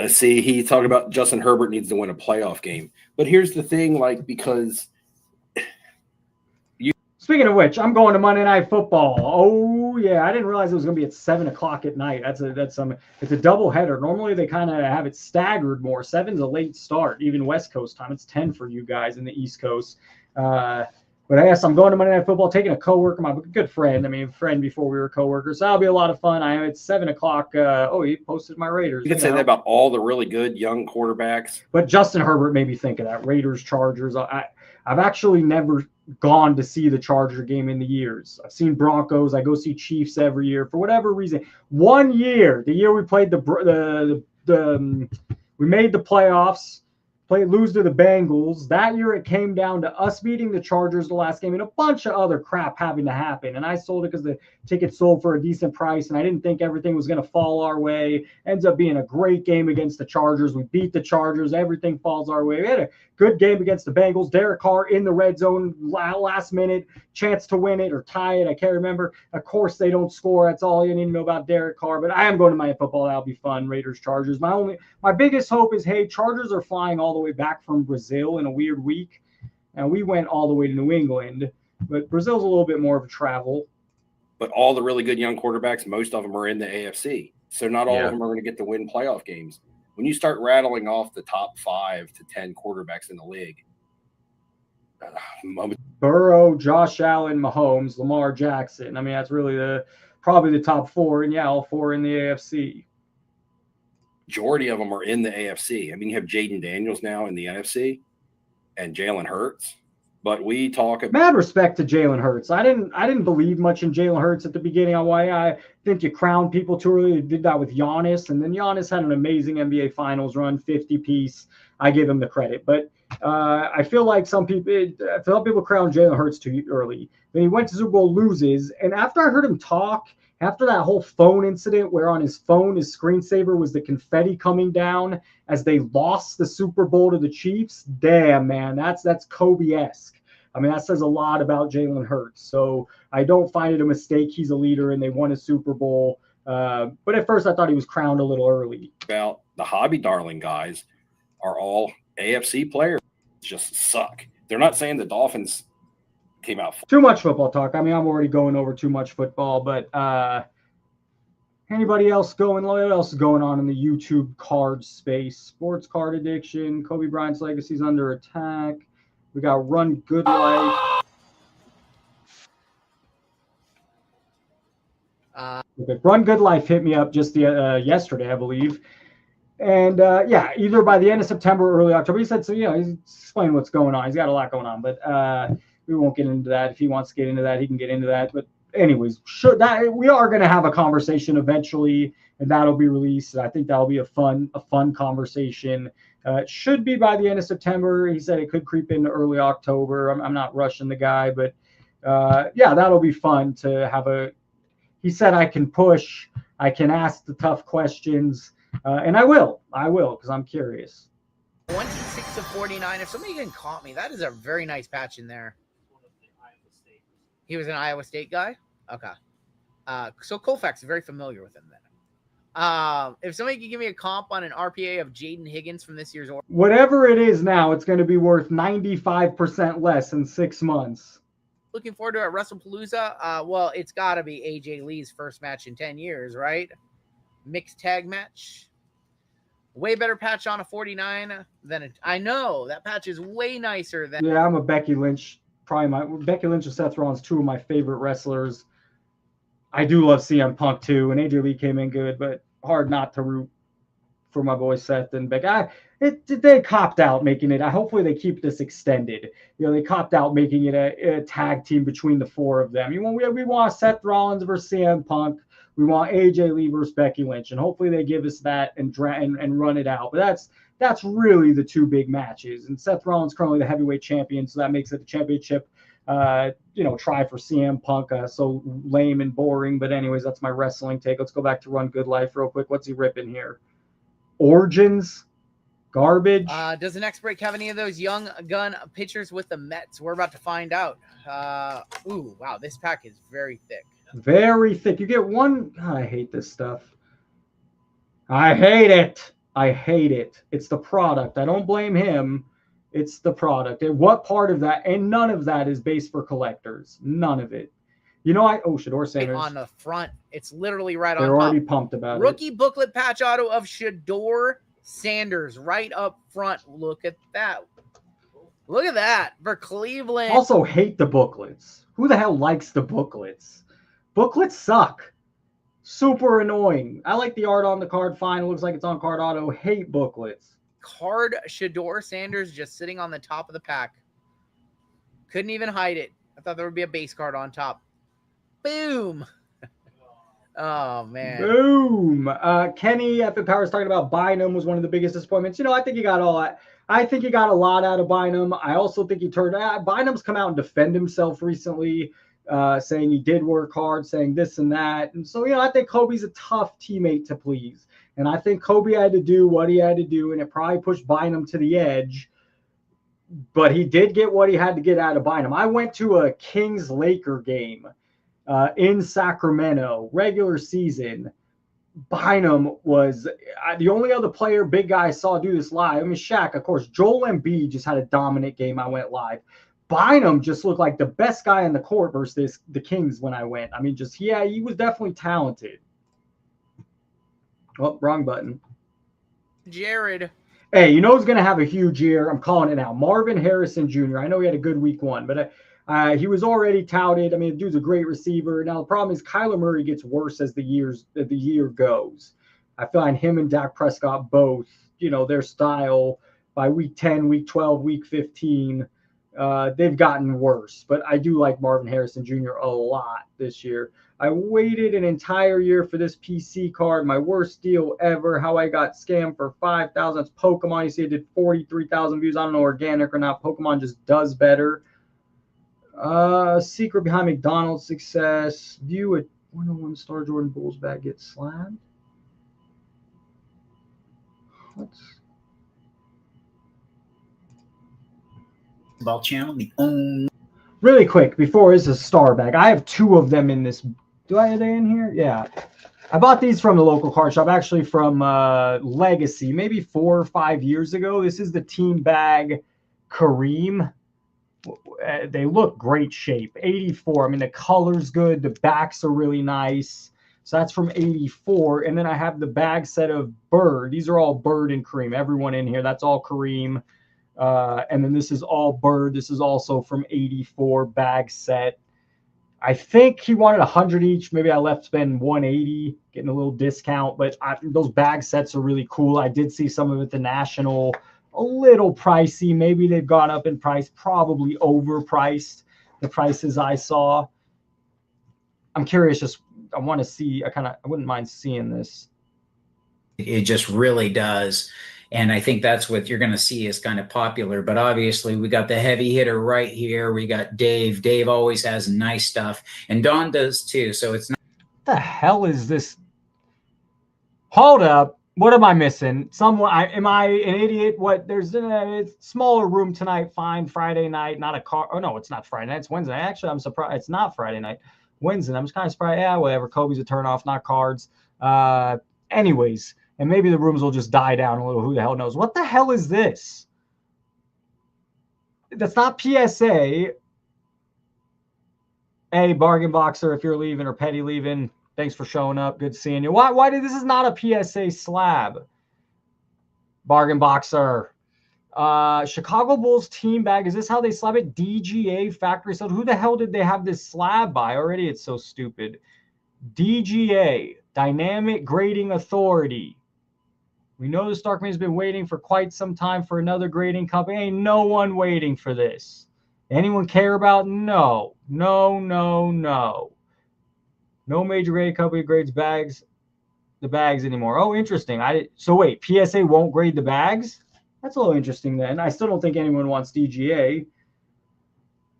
see, he talked about Justin Herbert needs to win a playoff game. But here's the thing, because Speaking of which, I'm going to Monday Night Football. Oh yeah, I didn't realize it was going to be at 7:00 at night. It's a doubleheader. Normally they kind of have it staggered more. 7's a late start, even West Coast time. It's 10 for you guys in the East Coast. But I guess I'm going to Monday Night Football, taking a coworker, my good friend. Friend before we were coworkers. So that'll be a lot of fun. It's 7:00. He posted my Raiders. You could say that about all the really good young quarterbacks. But Justin Herbert made me think of that. Raiders, Chargers. I've actually never gone to see the Charger game in the years. I've seen Broncos. I go see Chiefs every year for whatever reason. One year, the year we played we made the playoffs. Lose to the Bengals. That year it came down to us beating the Chargers the last game and a bunch of other crap having to happen. And I sold it because the ticket sold for a decent price, and I didn't think everything was going to fall our way. Ends up being a great game against the Chargers. We beat the Chargers. Everything falls our way. We had a good game against the Bengals. Derek Carr in the red zone, last minute, chance to win it or tie it. I can't remember. Of course, they don't score. That's all you need to know about Derek Carr. But I am going to Miami Football. That'll be fun. Raiders, Chargers. My biggest hope is, hey, Chargers are flying all the way back from Brazil in a weird week. And we went all the way to New England. But Brazil's a little bit more of a travel. But all the really good young quarterbacks, most of them are in the AFC. So not all of them are going to get to win playoff games. When you start rattling off the top 5 to 10 quarterbacks in the league, Burrow, Josh Allen, Mahomes, Lamar Jackson. That's really probably the top 4, and all 4 in the AFC. Majority of them are in the AFC. You have Jaden Daniels now in the NFC. and Jalen Hurts. But we talk about mad respect to Jalen Hurts. I didn't believe much in Jalen Hurts at the beginning. I think you crowned people too early. You did that with Giannis, and then Giannis had an amazing NBA Finals run, 50-piece. I give him the credit, but I feel like some people crown Jalen Hurts too early. Then he went to Super Bowl, loses, and after I heard him talk, after that whole phone incident where on his phone his screensaver was the confetti coming down as they lost the Super Bowl to the Chiefs, damn man, that's Kobe-esque. I mean, that says a lot about Jalen Hurts. So I don't find it a mistake. He's a leader and they won a Super Bowl. But at first I thought he was crowned a little early. About the hobby darling guys are all AFC players, just suck. They're not saying the Dolphins came out. Too much football talk. I mean, I'm already going over too much football, but anybody else what else is going on in the YouTube card space? Sports card addiction, Kobe Bryant's legacy's under attack. We got Run Good Life. Okay. Run Good Life hit me up just yesterday, I believe. And yeah, either by the end of September or early October. He said, so, he's explaining what's going on. He's got a lot going on, but we won't get into that. If he wants to get into that, he can get into that. But anyways, we are going to have a conversation eventually, and that'll be released. I think that'll be a fun conversation. It should be by the end of September. He said it could creep into early October. I'm not rushing the guy, but yeah, that'll be fun to have he said I can push, I can ask the tough questions. And I will, because I'm curious. 26/49. If somebody can comp me, that is a very nice patch in there. He was an Iowa State guy? Okay. So Colfax is very familiar with him then. If somebody can give me a comp on an RPA of Jaden Higgins from this year's order. Whatever it is now, it's going to be worth 95% less in 6 months. Looking forward to it at WrestlePalooza. Well, it's got to be AJ Lee's first match in 10 years, right? Mixed tag match. Way better patch on a 49 than I know that patch is way nicer than. Yeah, I'm a Becky Lynch. Becky Lynch and Seth Rollins, two of my favorite wrestlers. I do love CM Punk too, and AJ Lee came in good, but hard not to root for my boy Seth and Becky. They copped out making it. Hopefully they keep this extended. They copped out making it a tag team between the four of them. We want Seth Rollins versus CM Punk. We want AJ Lee versus Becky Lynch, and hopefully they give us that and run it out. But that's really the two big matches. And Seth Rollins currently the heavyweight champion, so that makes it the championship. Try for CM Punk. So lame and boring. But anyways, that's my wrestling take. Let's go back to Run Good Life real quick. What's he ripping here? Origins, garbage. Does the next break have any of those young gun pitchers with the Mets? We're about to find out. Ooh, wow, this pack is very thick. Very thick. You get one. God, I hate this stuff. I hate it. It's the product. I don't blame him. It's the product. And what part of that? And none of that is based for collectors. None of it. Shador Sanders. On the front. It's literally right on top. They're already pumped about it. Rookie booklet patch auto of Shador Sanders right up front. Look at that. Look at that for Cleveland. Also hate the booklets. Who the hell likes the booklets? Booklets suck. Super annoying. I like the art on the card fine. It looks like it's on card auto. Hate booklets. Card Shador Sanders just sitting on the top of the pack. Couldn't even hide it. I thought there would be a base card on top. Boom. Oh, man. Boom. Kenny Epic Powers talking about Bynum was one of the biggest disappointments. I think he got all that. I think he got a lot out of Bynum. I also think he turned out. Bynum's come out and defend himself recently. Saying he did work hard, saying this and that. And so, I think Kobe's a tough teammate to please. And I think Kobe had to do what he had to do, and it probably pushed Bynum to the edge. But he did get what he had to get out of Bynum. I went to a Kings-Laker game in Sacramento, regular season. Bynum was the only other player, big guy I saw do this live. I mean, Shaq, of course. Joel Embiid just had a dominant game. I went live. Bynum just looked like the best guy on the court versus the Kings when I went. I mean, he was definitely talented. Oh, wrong button. Jared. Hey, who's going to have a huge year? I'm calling it now. Marvin Harrison Jr. I know he had a good week one, but he was already touted. I mean, the dude's a great receiver. Now, the problem is Kyler Murray gets worse as the year goes. I find him and Dak Prescott both, their style by week 10, week 12, week 15, they've gotten worse. But I do like Marvin Harrison Jr. a lot this year. I waited an entire year for this PC card. My worst deal ever. How I got scammed for 5,000. That's Pokemon. You see, it did 43,000 views. I don't know organic or not. Pokemon just does better. Secret behind McDonald's success. View a 101 star Jordan Bulls bag gets slammed. Ball channel, the only. Really quick, before is a star bag. I have 2 of them in this. Are they in here? Yeah. I bought these from the local card shop, actually from Legacy, maybe 4 or 5 years ago. This is the team bag Kareem. They look great shape. 84. I mean, the color's good. The backs are really nice. So that's from 84. And then I have the bag set of Bird. These are all Bird and Kareem. Everyone in here, that's all Kareem. And then this is all Bird. This is also from 84 bag set. I think he wanted 100 each. Maybe I left spend 180, getting a little discount. But those bag sets are really cool. I did see some of it at the National, a little pricey. Maybe they've gone up in price, probably overpriced the prices I saw. I'm curious. I want to see. I wouldn't mind seeing this. It just really does. And I think that's what you're going to see is kind of popular. But obviously, we got the heavy hitter right here. We got Dave. Dave always has nice stuff. And Don does too. So it's not. What the hell is this? Hold up. What am I missing? Am I an idiot? What? There's a smaller room tonight. Fine. Friday night. Not a car. Oh, no, it's not Friday night. It's Wednesday. Actually, I'm surprised. It's not Friday night. Wednesday. I'm just kind of surprised. Yeah, whatever. Kobe's a turnoff, not cards. Anyways. And maybe the rooms will just die down a little. Who the hell knows? What the hell is this? That's not PSA. Hey, Bargain Boxer, if you're leaving or Petty leaving, thanks for showing up. Good seeing you. Why did this is not a PSA slab? Bargain Boxer. Chicago Bulls team bag. Is this how they slab it? DGA factory. So who the hell did they have this slab by? Already it's so stupid. DGA, Dynamic Grading Authority. We know the Starkman has been waiting for quite some time for another grading company. Ain't no one waiting for this. Anyone care about? No. No major grading company grades the bags anymore. Oh, interesting. So wait, PSA won't grade the bags? That's a little interesting then. I still don't think anyone wants DGA.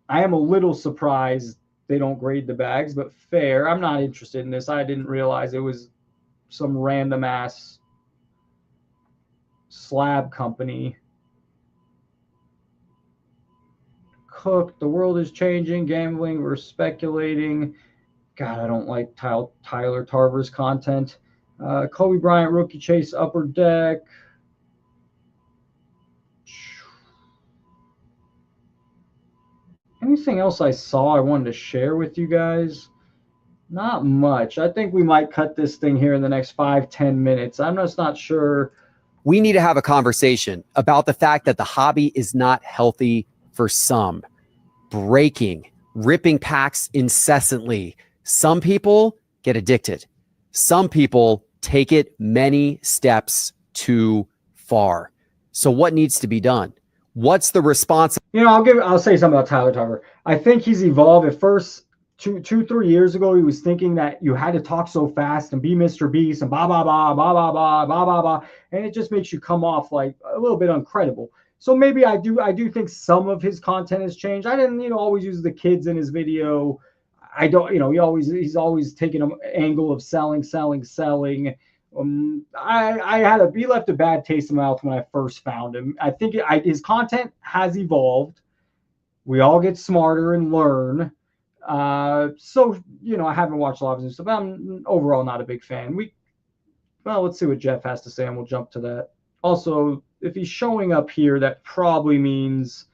I am a little surprised they don't grade the bags, but fair. I'm not interested in this. I didn't realize it was some random ass slab company. Cook, the world is changing, gambling, we're speculating. God, I don't like Tyler Tarver's content. Kobe Bryant, rookie chase, upper deck. Anything else I saw I wanted to share with you guys? Not much. I think we might cut this thing here in the next 5-10 minutes. I'm just not sure. We need to have a conversation about the fact that the hobby is not healthy for some. Breaking, ripping packs incessantly. Some people get addicted. Some people take it many steps too far. So what needs to be done? What's the response? I'll say something about Tyler Tarver. I think he's evolved. At first, 3 years ago, he was thinking that you had to talk so fast and be Mr. Beast and blah, blah, blah, blah, blah, blah, blah, blah, blah. And it just makes you come off like a little bit uncredible. So maybe I do think some of his content has changed. I didn't, always use the kids in his video. I don't, he's always taking an angle of selling. He left a bad taste in my mouth when I first found him. I think his content has evolved. We all get smarter and learn. I haven't watched a lot of his stuff, but I'm overall not a big fan. Let's see what Jeff has to say, and we'll jump to that. Also, if he's showing up here, that probably means,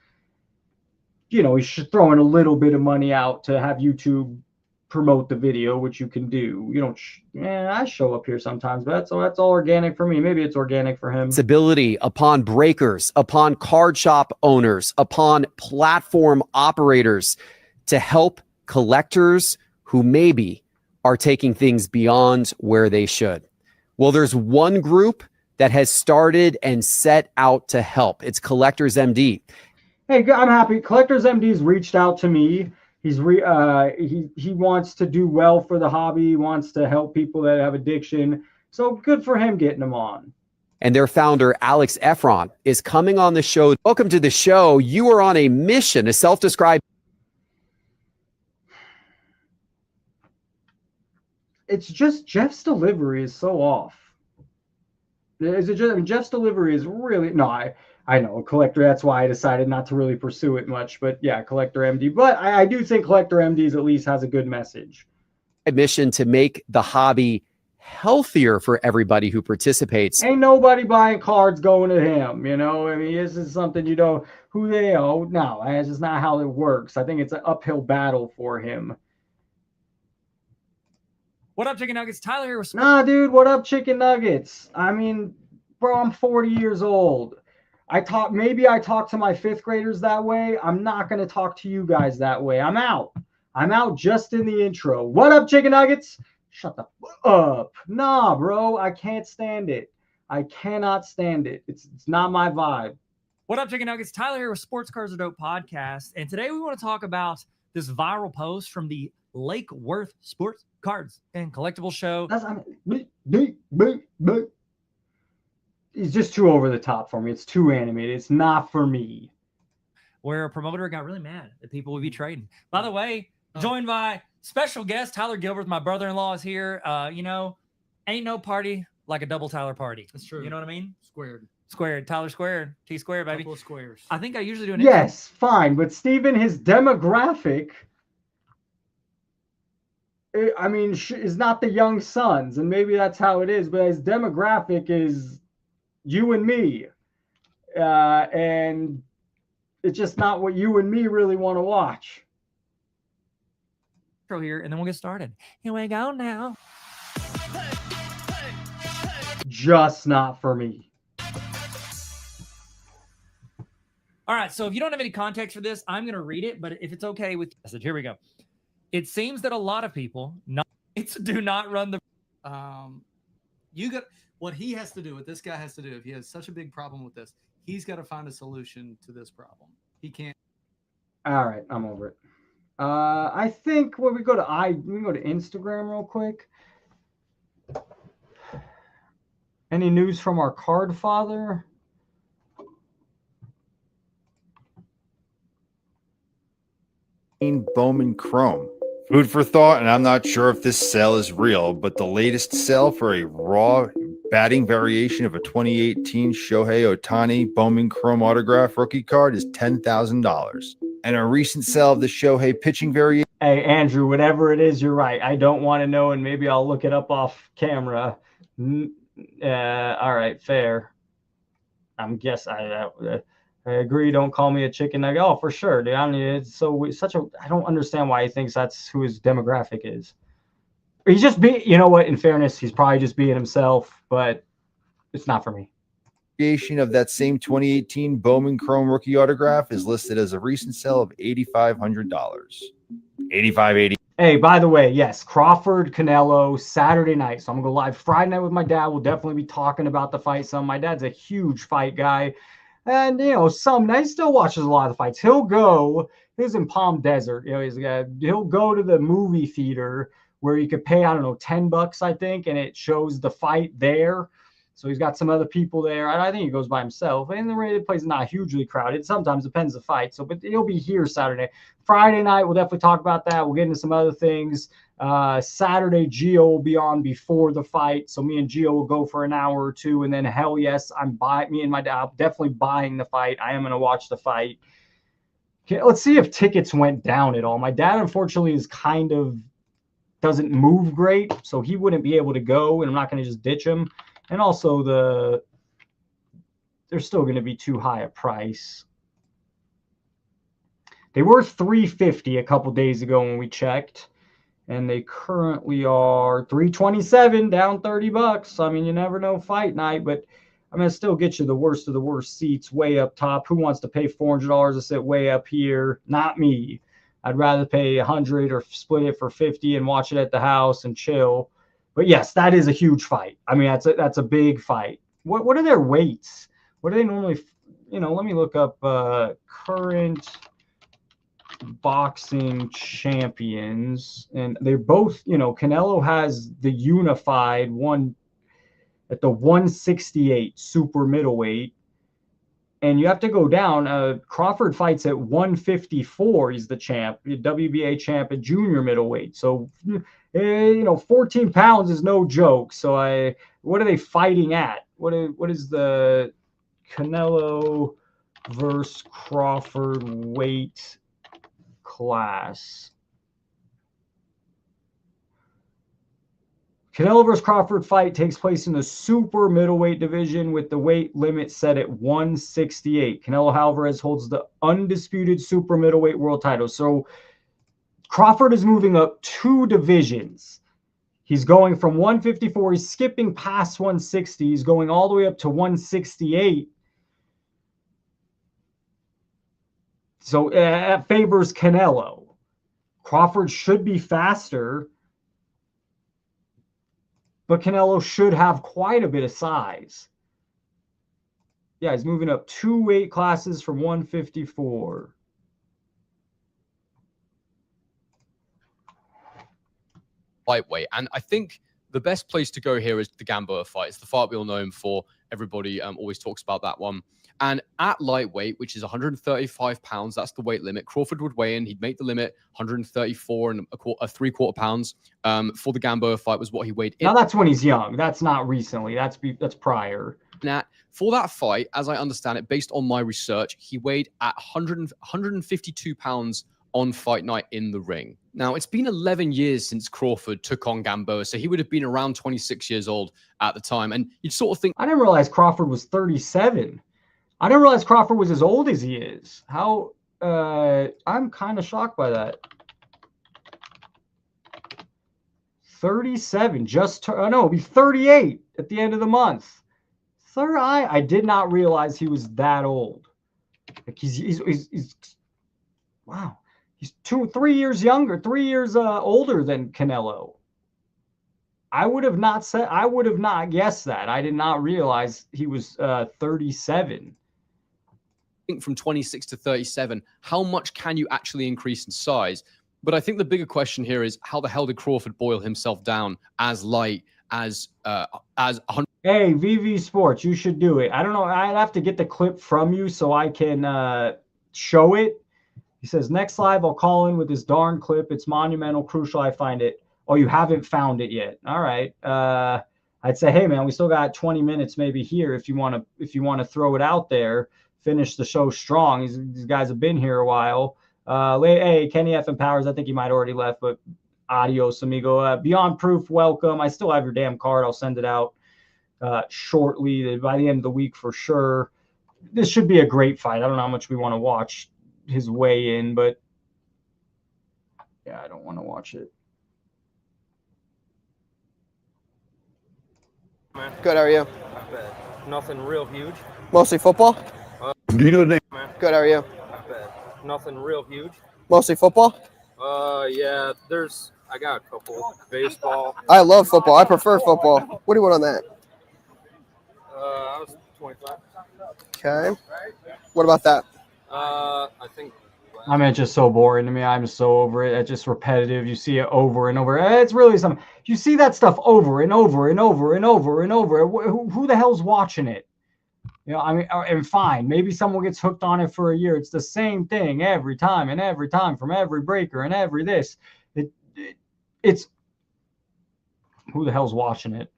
he's throwing a little bit of money out to have YouTube promote the video, which you can do. I show up here sometimes, but that's all organic for me. Maybe it's organic for him. Responsibility upon breakers, upon card shop owners, upon platform operators to help collectors who maybe are taking things beyond where they should. Well, there's one group that has started and set out to help. It's Collectors MD. Hey, I'm happy. Collectors MD's reached out to me. He wants to do well for the hobby. He wants to help people that have addiction. So good for him getting them on. And their founder, Alex Efron, is coming on the show. Welcome to the show. You are on a mission, a self-described. It's just Jeff's delivery is so off. Is it just, I mean, Jeff's delivery is really, no, I know, Collector, that's why I decided not to really pursue it much. But yeah, Collector MD. But I do think Collector MD's at least has a good message. Mission to make the hobby healthier for everybody who participates. Ain't nobody buying cards going to him, you know? I mean, this is something you know who they owe. No, that's just not how it works. I think it's an uphill battle for him. What up, Chicken Nuggets? Tyler here with... Nah, dude, what up, Chicken Nuggets? I mean, bro, I'm 40 years old. Maybe I talk to my fifth graders that way. I'm not going to talk to you guys that way. I'm out. I'm out just in the intro. What up, Chicken Nuggets? Shut the fuck up. Nah, bro, I can't stand it. I cannot stand it. It's not my vibe. What up, Chicken Nuggets? Tyler here with Sports Cards Are Dope podcast. And today we want to talk about this viral post from the Lake Worth Sports Cards and Collectible Show. It's just too over the top for me. It's too animated. It's not for me. Where a promoter got really mad that people would be trading. By the way, joined by special guest Tyler Gilbert, my brother-in-law, is here. You know, ain't no party like a double Tyler party. That's true. You know what I mean? Squared. Tyler squared. T squared, baby. Couple of squares. I think I usually do an Yes, fine. But Steven, his demographic, I mean, is not the young sons. And maybe that's how it is. But his demographic is you and me. And it's just not what you and me really want to watch. Here, and then we'll get started. Here we go now. Just not for me. All right, so if you don't have any context for this, I'm going to read it, but if it's okay with message, here we go. It seems that a lot of people do not run the... You got what he has to do, what this guy has to do, if he has such a big problem with this, he's got to find a solution to this problem. He can't... All right, I'm over it. I think when we can go to Instagram real quick. Any news from our card father? Bowman Chrome. Food for thought, and I'm not sure if this sale is real, but the latest sale for a raw batting variation of a 2018 Shohei Ohtani Bowman Chrome autograph rookie card is $10,000. And a recent sale of the Shohei pitching variation. Hey, Andrew, whatever it is, you're right. I don't want to know, and maybe I'll look it up off camera. All right, fair. I agree. Don't call me a chicken nugget. Oh, for sure, dude. I mean, it's I don't understand why he thinks that's who his demographic is. He's just you know what? In fairness, he's probably just being himself, but it's not for me. Variation of that same 2018 Bowman Chrome rookie autograph is listed as a recent sale of $8,500. $8,580. Hey, by the way, yes, Crawford, Canelo, Saturday night. So I'm gonna go live Friday night with my dad. We'll definitely be talking about the fight. Some my dad's a huge fight guy. And, you know, he still watches a lot of the fights. He's in Palm Desert. You know, he'll go to the movie theater where you could pay, I don't know, $10, I think, and it shows the fight there. So he's got some other people there. I think he goes by himself. And the place is not hugely crowded. Sometimes depends the fight. But he'll be here Saturday. Friday night, we'll definitely talk about that. We'll get into some other things. Saturday, Gio will be on before the fight. So me and Gio will go for an hour or two. And then, hell yes, me and my dad, I'm definitely buying the fight. I am going to watch the fight. Okay, let's see if tickets went down at all. My dad, unfortunately, doesn't move great. So he wouldn't be able to go. And I'm not going to just ditch him. And also they're still going to be too high a price. They were $350 a couple days ago when we checked, and they currently are $327, down $30. I mean, you never know fight night, but I'm going to still get you the worst of the worst seats way up top. Who wants to pay $400 to sit way up here? Not me. I'd rather pay $100 or split it for $50 and watch it at the house and chill. But yes, that is a huge fight. I mean, that's a big fight. what are their weights? What do they normally, let me look up current boxing champions, and they're both, Canelo has the unified one at the 168 super middleweight, and you have to go down. Crawford fights at 154. He's the champ, WBA champ at junior middleweight. So 14 pounds is no joke. So what are they fighting at? What is the Canelo versus Crawford weight class? Canelo versus Crawford fight takes place in the super middleweight division with the weight limit set at 168. Canelo Alvarez holds the undisputed super middleweight world title. So Crawford is moving up 2 divisions. He's going from 154. He's skipping past 160. He's going all the way up to 168. So that favors Canelo. Crawford should be faster, but Canelo should have quite a bit of size. Yeah, he's moving up 2 weight classes from 154. Lightweight. And I think the best place to go here is the Gamboa fight. It's the fight we all know him for. Everybody always talks about that one. And at lightweight, which is 135 pounds, that's the weight limit. Crawford would weigh in. He'd make the limit 134 and a 3/4 pounds. For the Gamboa fight was what he weighed in. Now that's when he's young. That's not recently. That's prior. Now, for that fight, as I understand it, based on my research, he weighed at 152 pounds on fight night in the ring. Now, it's been 11 years since Crawford took on Gamboa, so he would have been around 26 years old at the time. And you'd sort of think... I didn't realize Crawford was 37. I didn't realize Crawford was as old as he is. How... I'm kind of shocked by that. 37. It'll be 38 at the end of the month. I did not realize he was that old. Like he's wow. He's 3 years younger, 3 years older than Canelo. I would have not guessed that. I did not realize he was 37. From 26 to 37, how much can you actually increase in size? But I think the bigger question here is how the hell did Crawford boil himself down as light as 100? Hey, VV Sports, you should do it. I don't know. I'd have to get the clip from you so I can show it. He says, next live, I'll call in with this darn clip. It's monumental, crucial. I find it. Oh, you haven't found it yet. All right. I'd say, hey, man, we still got 20 minutes maybe here if you want to throw it out there, finish the show strong. These guys have been here a while. Hey, Kenny F. and Powers, I think he might already left, but adios, amigo. Beyond Proof, welcome. I still have your damn card. I'll send it out shortly, by the end of the week for sure. This should be a great fight. I don't know how much we want to watch his weigh in, but yeah, I don't want to watch it. Good, how are you? Not bad. Nothing real huge. Mostly football? Do you know the name? Good, how are you? Not bad. Nothing real huge. Mostly football? Yeah, I got a couple. Baseball. I love football. I prefer football. What do you want on that? I was 25. Okay. What about that? I think. I mean, it's just so boring to me. I'm so over it. It's just repetitive. You see it over and over. It's really something. You see that stuff over and over and over and over and over. Who the hell's watching it? I mean, and fine. Maybe someone gets hooked on it for a year. It's the same thing every time and every time from every breaker and every this. It's who the hell's watching it?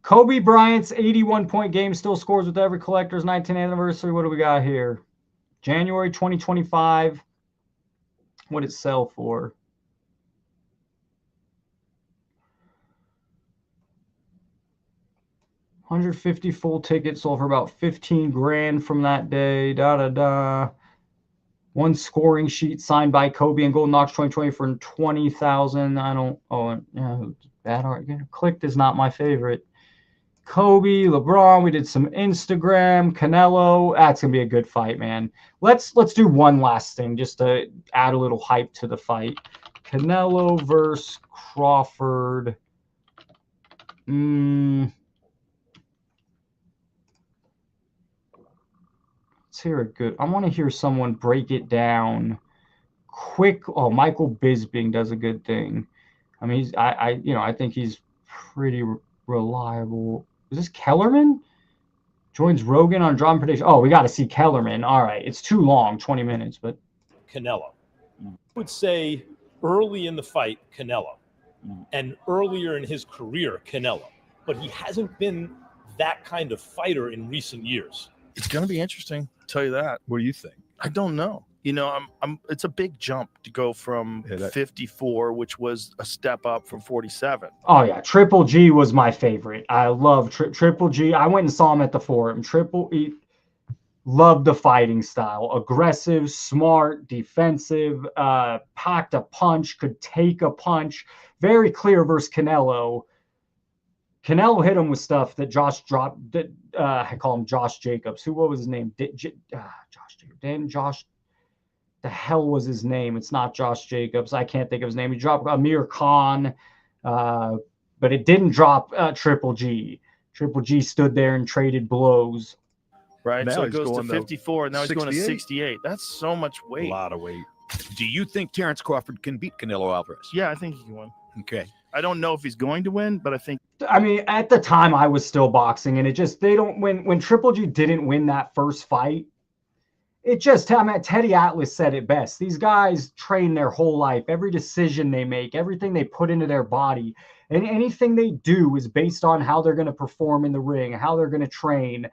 Kobe Bryant's 81-point game still scores with every collector's 19th anniversary. What do we got here? January 2025. What did it sell for? $150 full tickets sold for about 15 grand from that day. One scoring sheet signed by Kobe and Golden Knox 2020 for 20,000. Bad art. Clicked is not my favorite. Kobe, LeBron. We did some Instagram, Canelo. That's gonna be a good fight, man. Let's do one last thing just to add a little hype to the fight. Canelo versus Crawford. Let's hear a good. I want to hear someone break it down quick. Oh, Michael Bisping does a good thing. I mean, I think he's pretty reliable. Is this Kellerman? Joins Rogan on Drawn Prediction. Oh, we got to see Kellerman. All right. It's too long, 20 minutes, but. Canelo. I would say early in the fight, Canelo. And earlier in his career, Canelo. But he hasn't been that kind of fighter in recent years. It's going to be interesting. I'll tell you that. What do you think? I don't know. You know, it's a big jump to go from 54, which was a step up from 47. Oh, yeah. Triple G was my favorite. I love Triple G. I went and saw him at the Forum. Triple E loved the fighting style. Aggressive, smart, defensive, packed a punch, could take a punch. Very clear versus Canelo. Canelo hit him with stuff that Josh dropped. I call him Josh Jacobs. What was his name? Josh Jacobs. Then Josh. The hell was his name? It's not Josh Jacobs. I can't think of his name. He dropped Amir Khan, but it didn't drop Triple G. Triple G stood there and traded blows. Right. Now so it goes to to 54, and now he's going to 68. 68. That's so much weight. A lot of weight. Do you think Terrence Crawford can beat Canelo Alvarez? Yeah, I think he can win. Okay. I don't know if he's going to win, but I think. I mean, at the time I was still boxing, and it just, they don't, when Triple G didn't win that first fight, it just, I mean, Teddy Atlas said it best. These guys train their whole life. Every decision they make, everything they put into their body, and anything they do is based on how they're going to perform in the ring, how they're going to train,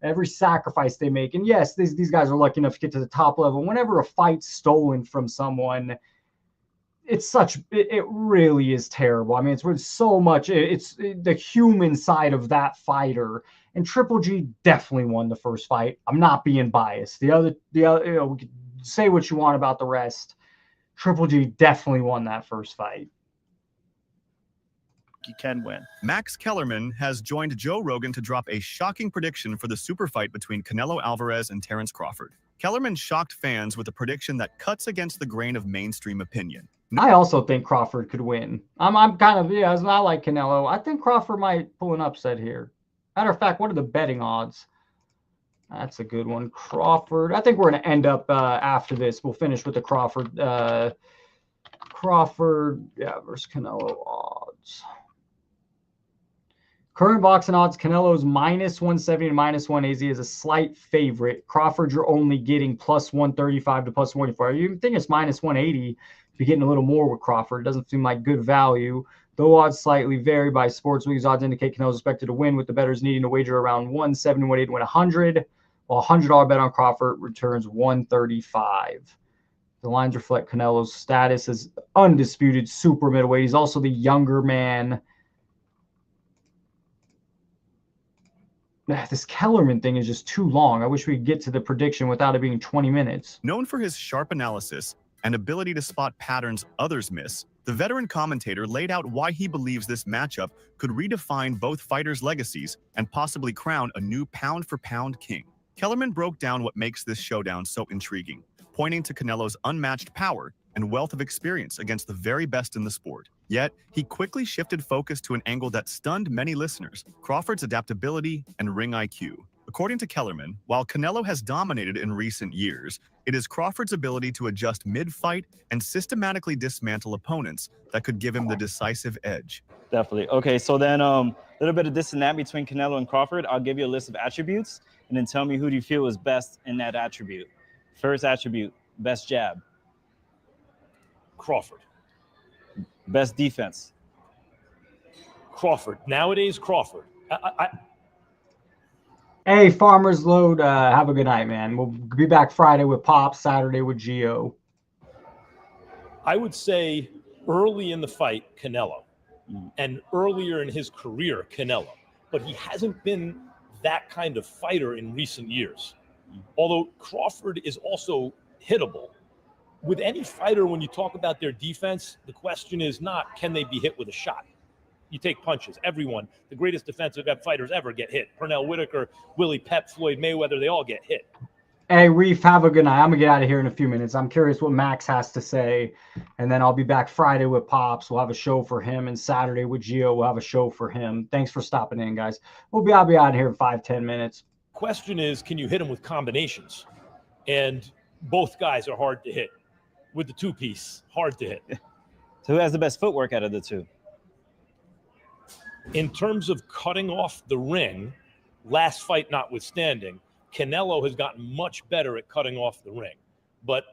every sacrifice they make. And yes, these guys are lucky enough to get to the top level. Whenever a fight's stolen from someone, it really is terrible. I mean, it's so much, it's the human side of that fighter. And Triple G definitely won the first fight. I'm not being biased. The other, we can say what you want about the rest. Triple G definitely won that first fight. He can win. Max Kellerman has joined Joe Rogan to drop a shocking prediction for the super fight between Canelo Alvarez and Terrence Crawford. Kellerman shocked fans with a prediction that cuts against the grain of mainstream opinion. I also think Crawford could win. I'm kind of, it's not like Canelo. I think Crawford might pull an upset here. Matter of fact, what are the betting odds? That's a good one. Crawford. I think we're going to end up after this. We'll finish with the Crawford. Versus Canelo odds. Current boxing odds, Canelo's minus 170 to minus 180 is a slight favorite. Crawford, you're only getting plus 135 to plus 144. You think it's minus 180. You're getting a little more with Crawford. It doesn't seem like good value. Though odds slightly vary by sports leagues, odds indicate Canelo is expected to win, with the bettors needing to wager around 170, 180 to win 100, while a $100 bet on Crawford returns 135. The lines reflect Canelo's status as undisputed super middleweight. He's also the younger man. This Kellerman thing is just too long. I wish we could get to the prediction without it being 20 minutes. Known for his sharp analysis and ability to spot patterns others miss, the veteran commentator laid out why he believes this matchup could redefine both fighters' legacies and possibly crown a new pound-for-pound king. Kellerman broke down what makes this showdown so intriguing, pointing to Canelo's unmatched power and wealth of experience against the very best in the sport. Yet, he quickly shifted focus to an angle that stunned many listeners: Crawford's adaptability and ring IQ. According to Kellerman, while Canelo has dominated in recent years, it is Crawford's ability to adjust mid-fight and systematically dismantle opponents that could give him the decisive edge. Definitely. Okay, so then a little bit of this and that between Canelo and Crawford. I'll give you a list of attributes, and then tell me who do you feel is best in that attribute. First attribute, best jab. Crawford. Best defense. Crawford. Nowadays, Crawford. Hey, Farmers Load, have a good night, man. We'll be back Friday with Pop, Saturday with Gio. I would say early in the fight, Canelo. And earlier in his career, Canelo. But he hasn't been that kind of fighter in recent years. Although Crawford is also hittable. With any fighter, when you talk about their defense, the question is not, can they be hit with a shot? You take punches. Everyone, the greatest defensive fighters ever get hit. Pernell Whitaker, Willie Pep, Floyd Mayweather, they all get hit. Hey, Reef, have a good night. I'm going to get out of here in a few minutes. I'm curious what Max has to say. And then I'll be back Friday with Pops. We'll have a show for him. And Saturday with Gio, we'll have a show for him. Thanks for stopping in, guys. I'll be out of here in 5-10 minutes. Question is, can you hit him with combinations? And both guys are hard to hit. With the two-piece, hard to hit. So who has the best footwork out of the two? In terms of cutting off the ring, last fight notwithstanding, Canelo has gotten much better at cutting off the ring. But,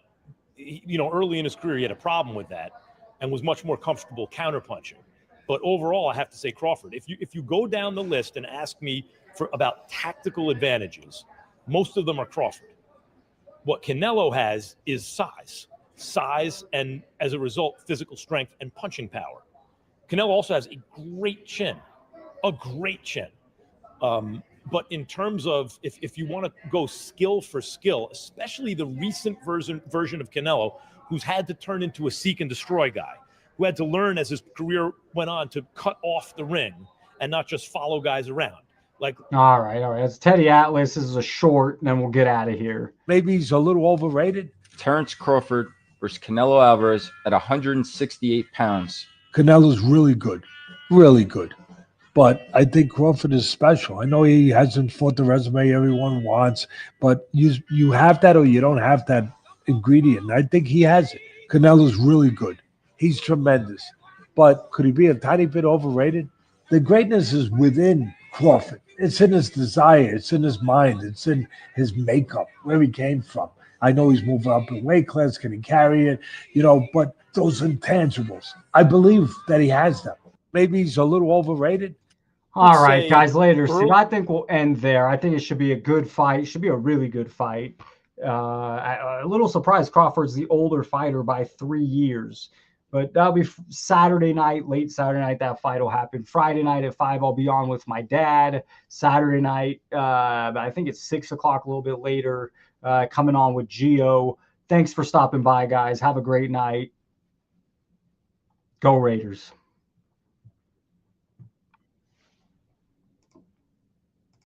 early in his career, he had a problem with that and was much more comfortable counterpunching. But overall, I have to say Crawford. If you go down the list and ask me about tactical advantages, most of them are Crawford. What Canelo has is size, and as a result, physical strength and punching power. Canelo also has a great chin. But in terms of if you want to go skill for skill, especially the recent version of Canelo, who's had to turn into a seek and destroy guy, who had to learn as his career went on to cut off the ring and not just follow guys around. All right. It's Teddy Atlas. This is a short, and then we'll get out of here. Maybe he's a little overrated. Terrence Crawford versus Canelo Alvarez at 168 pounds. Canelo's really good. But I think Crawford is special. I know he hasn't fought the resume everyone wants, but you have that or you don't have that ingredient. I think he has it. Canelo's really good. He's tremendous. But could he be a tiny bit overrated? The greatness is within Crawford. It's in his desire. It's in his mind. It's in his makeup, where he came from. I know he's moving up in weight class. Can he carry it? But those intangibles, I believe that he has them. Maybe he's a little overrated. All right, guys, later. Steve, I think we'll end there. I think it should be a good fight. It should be a really good fight. A little surprised Crawford's the older fighter by 3 years. But that'll be Saturday night, late Saturday night, that fight will happen. Friday night at 5, I'll be on with my dad. Saturday night, I think it's 6 o'clock, a little bit later, coming on with Gio. Thanks for stopping by, guys. Have a great night. Go Raiders.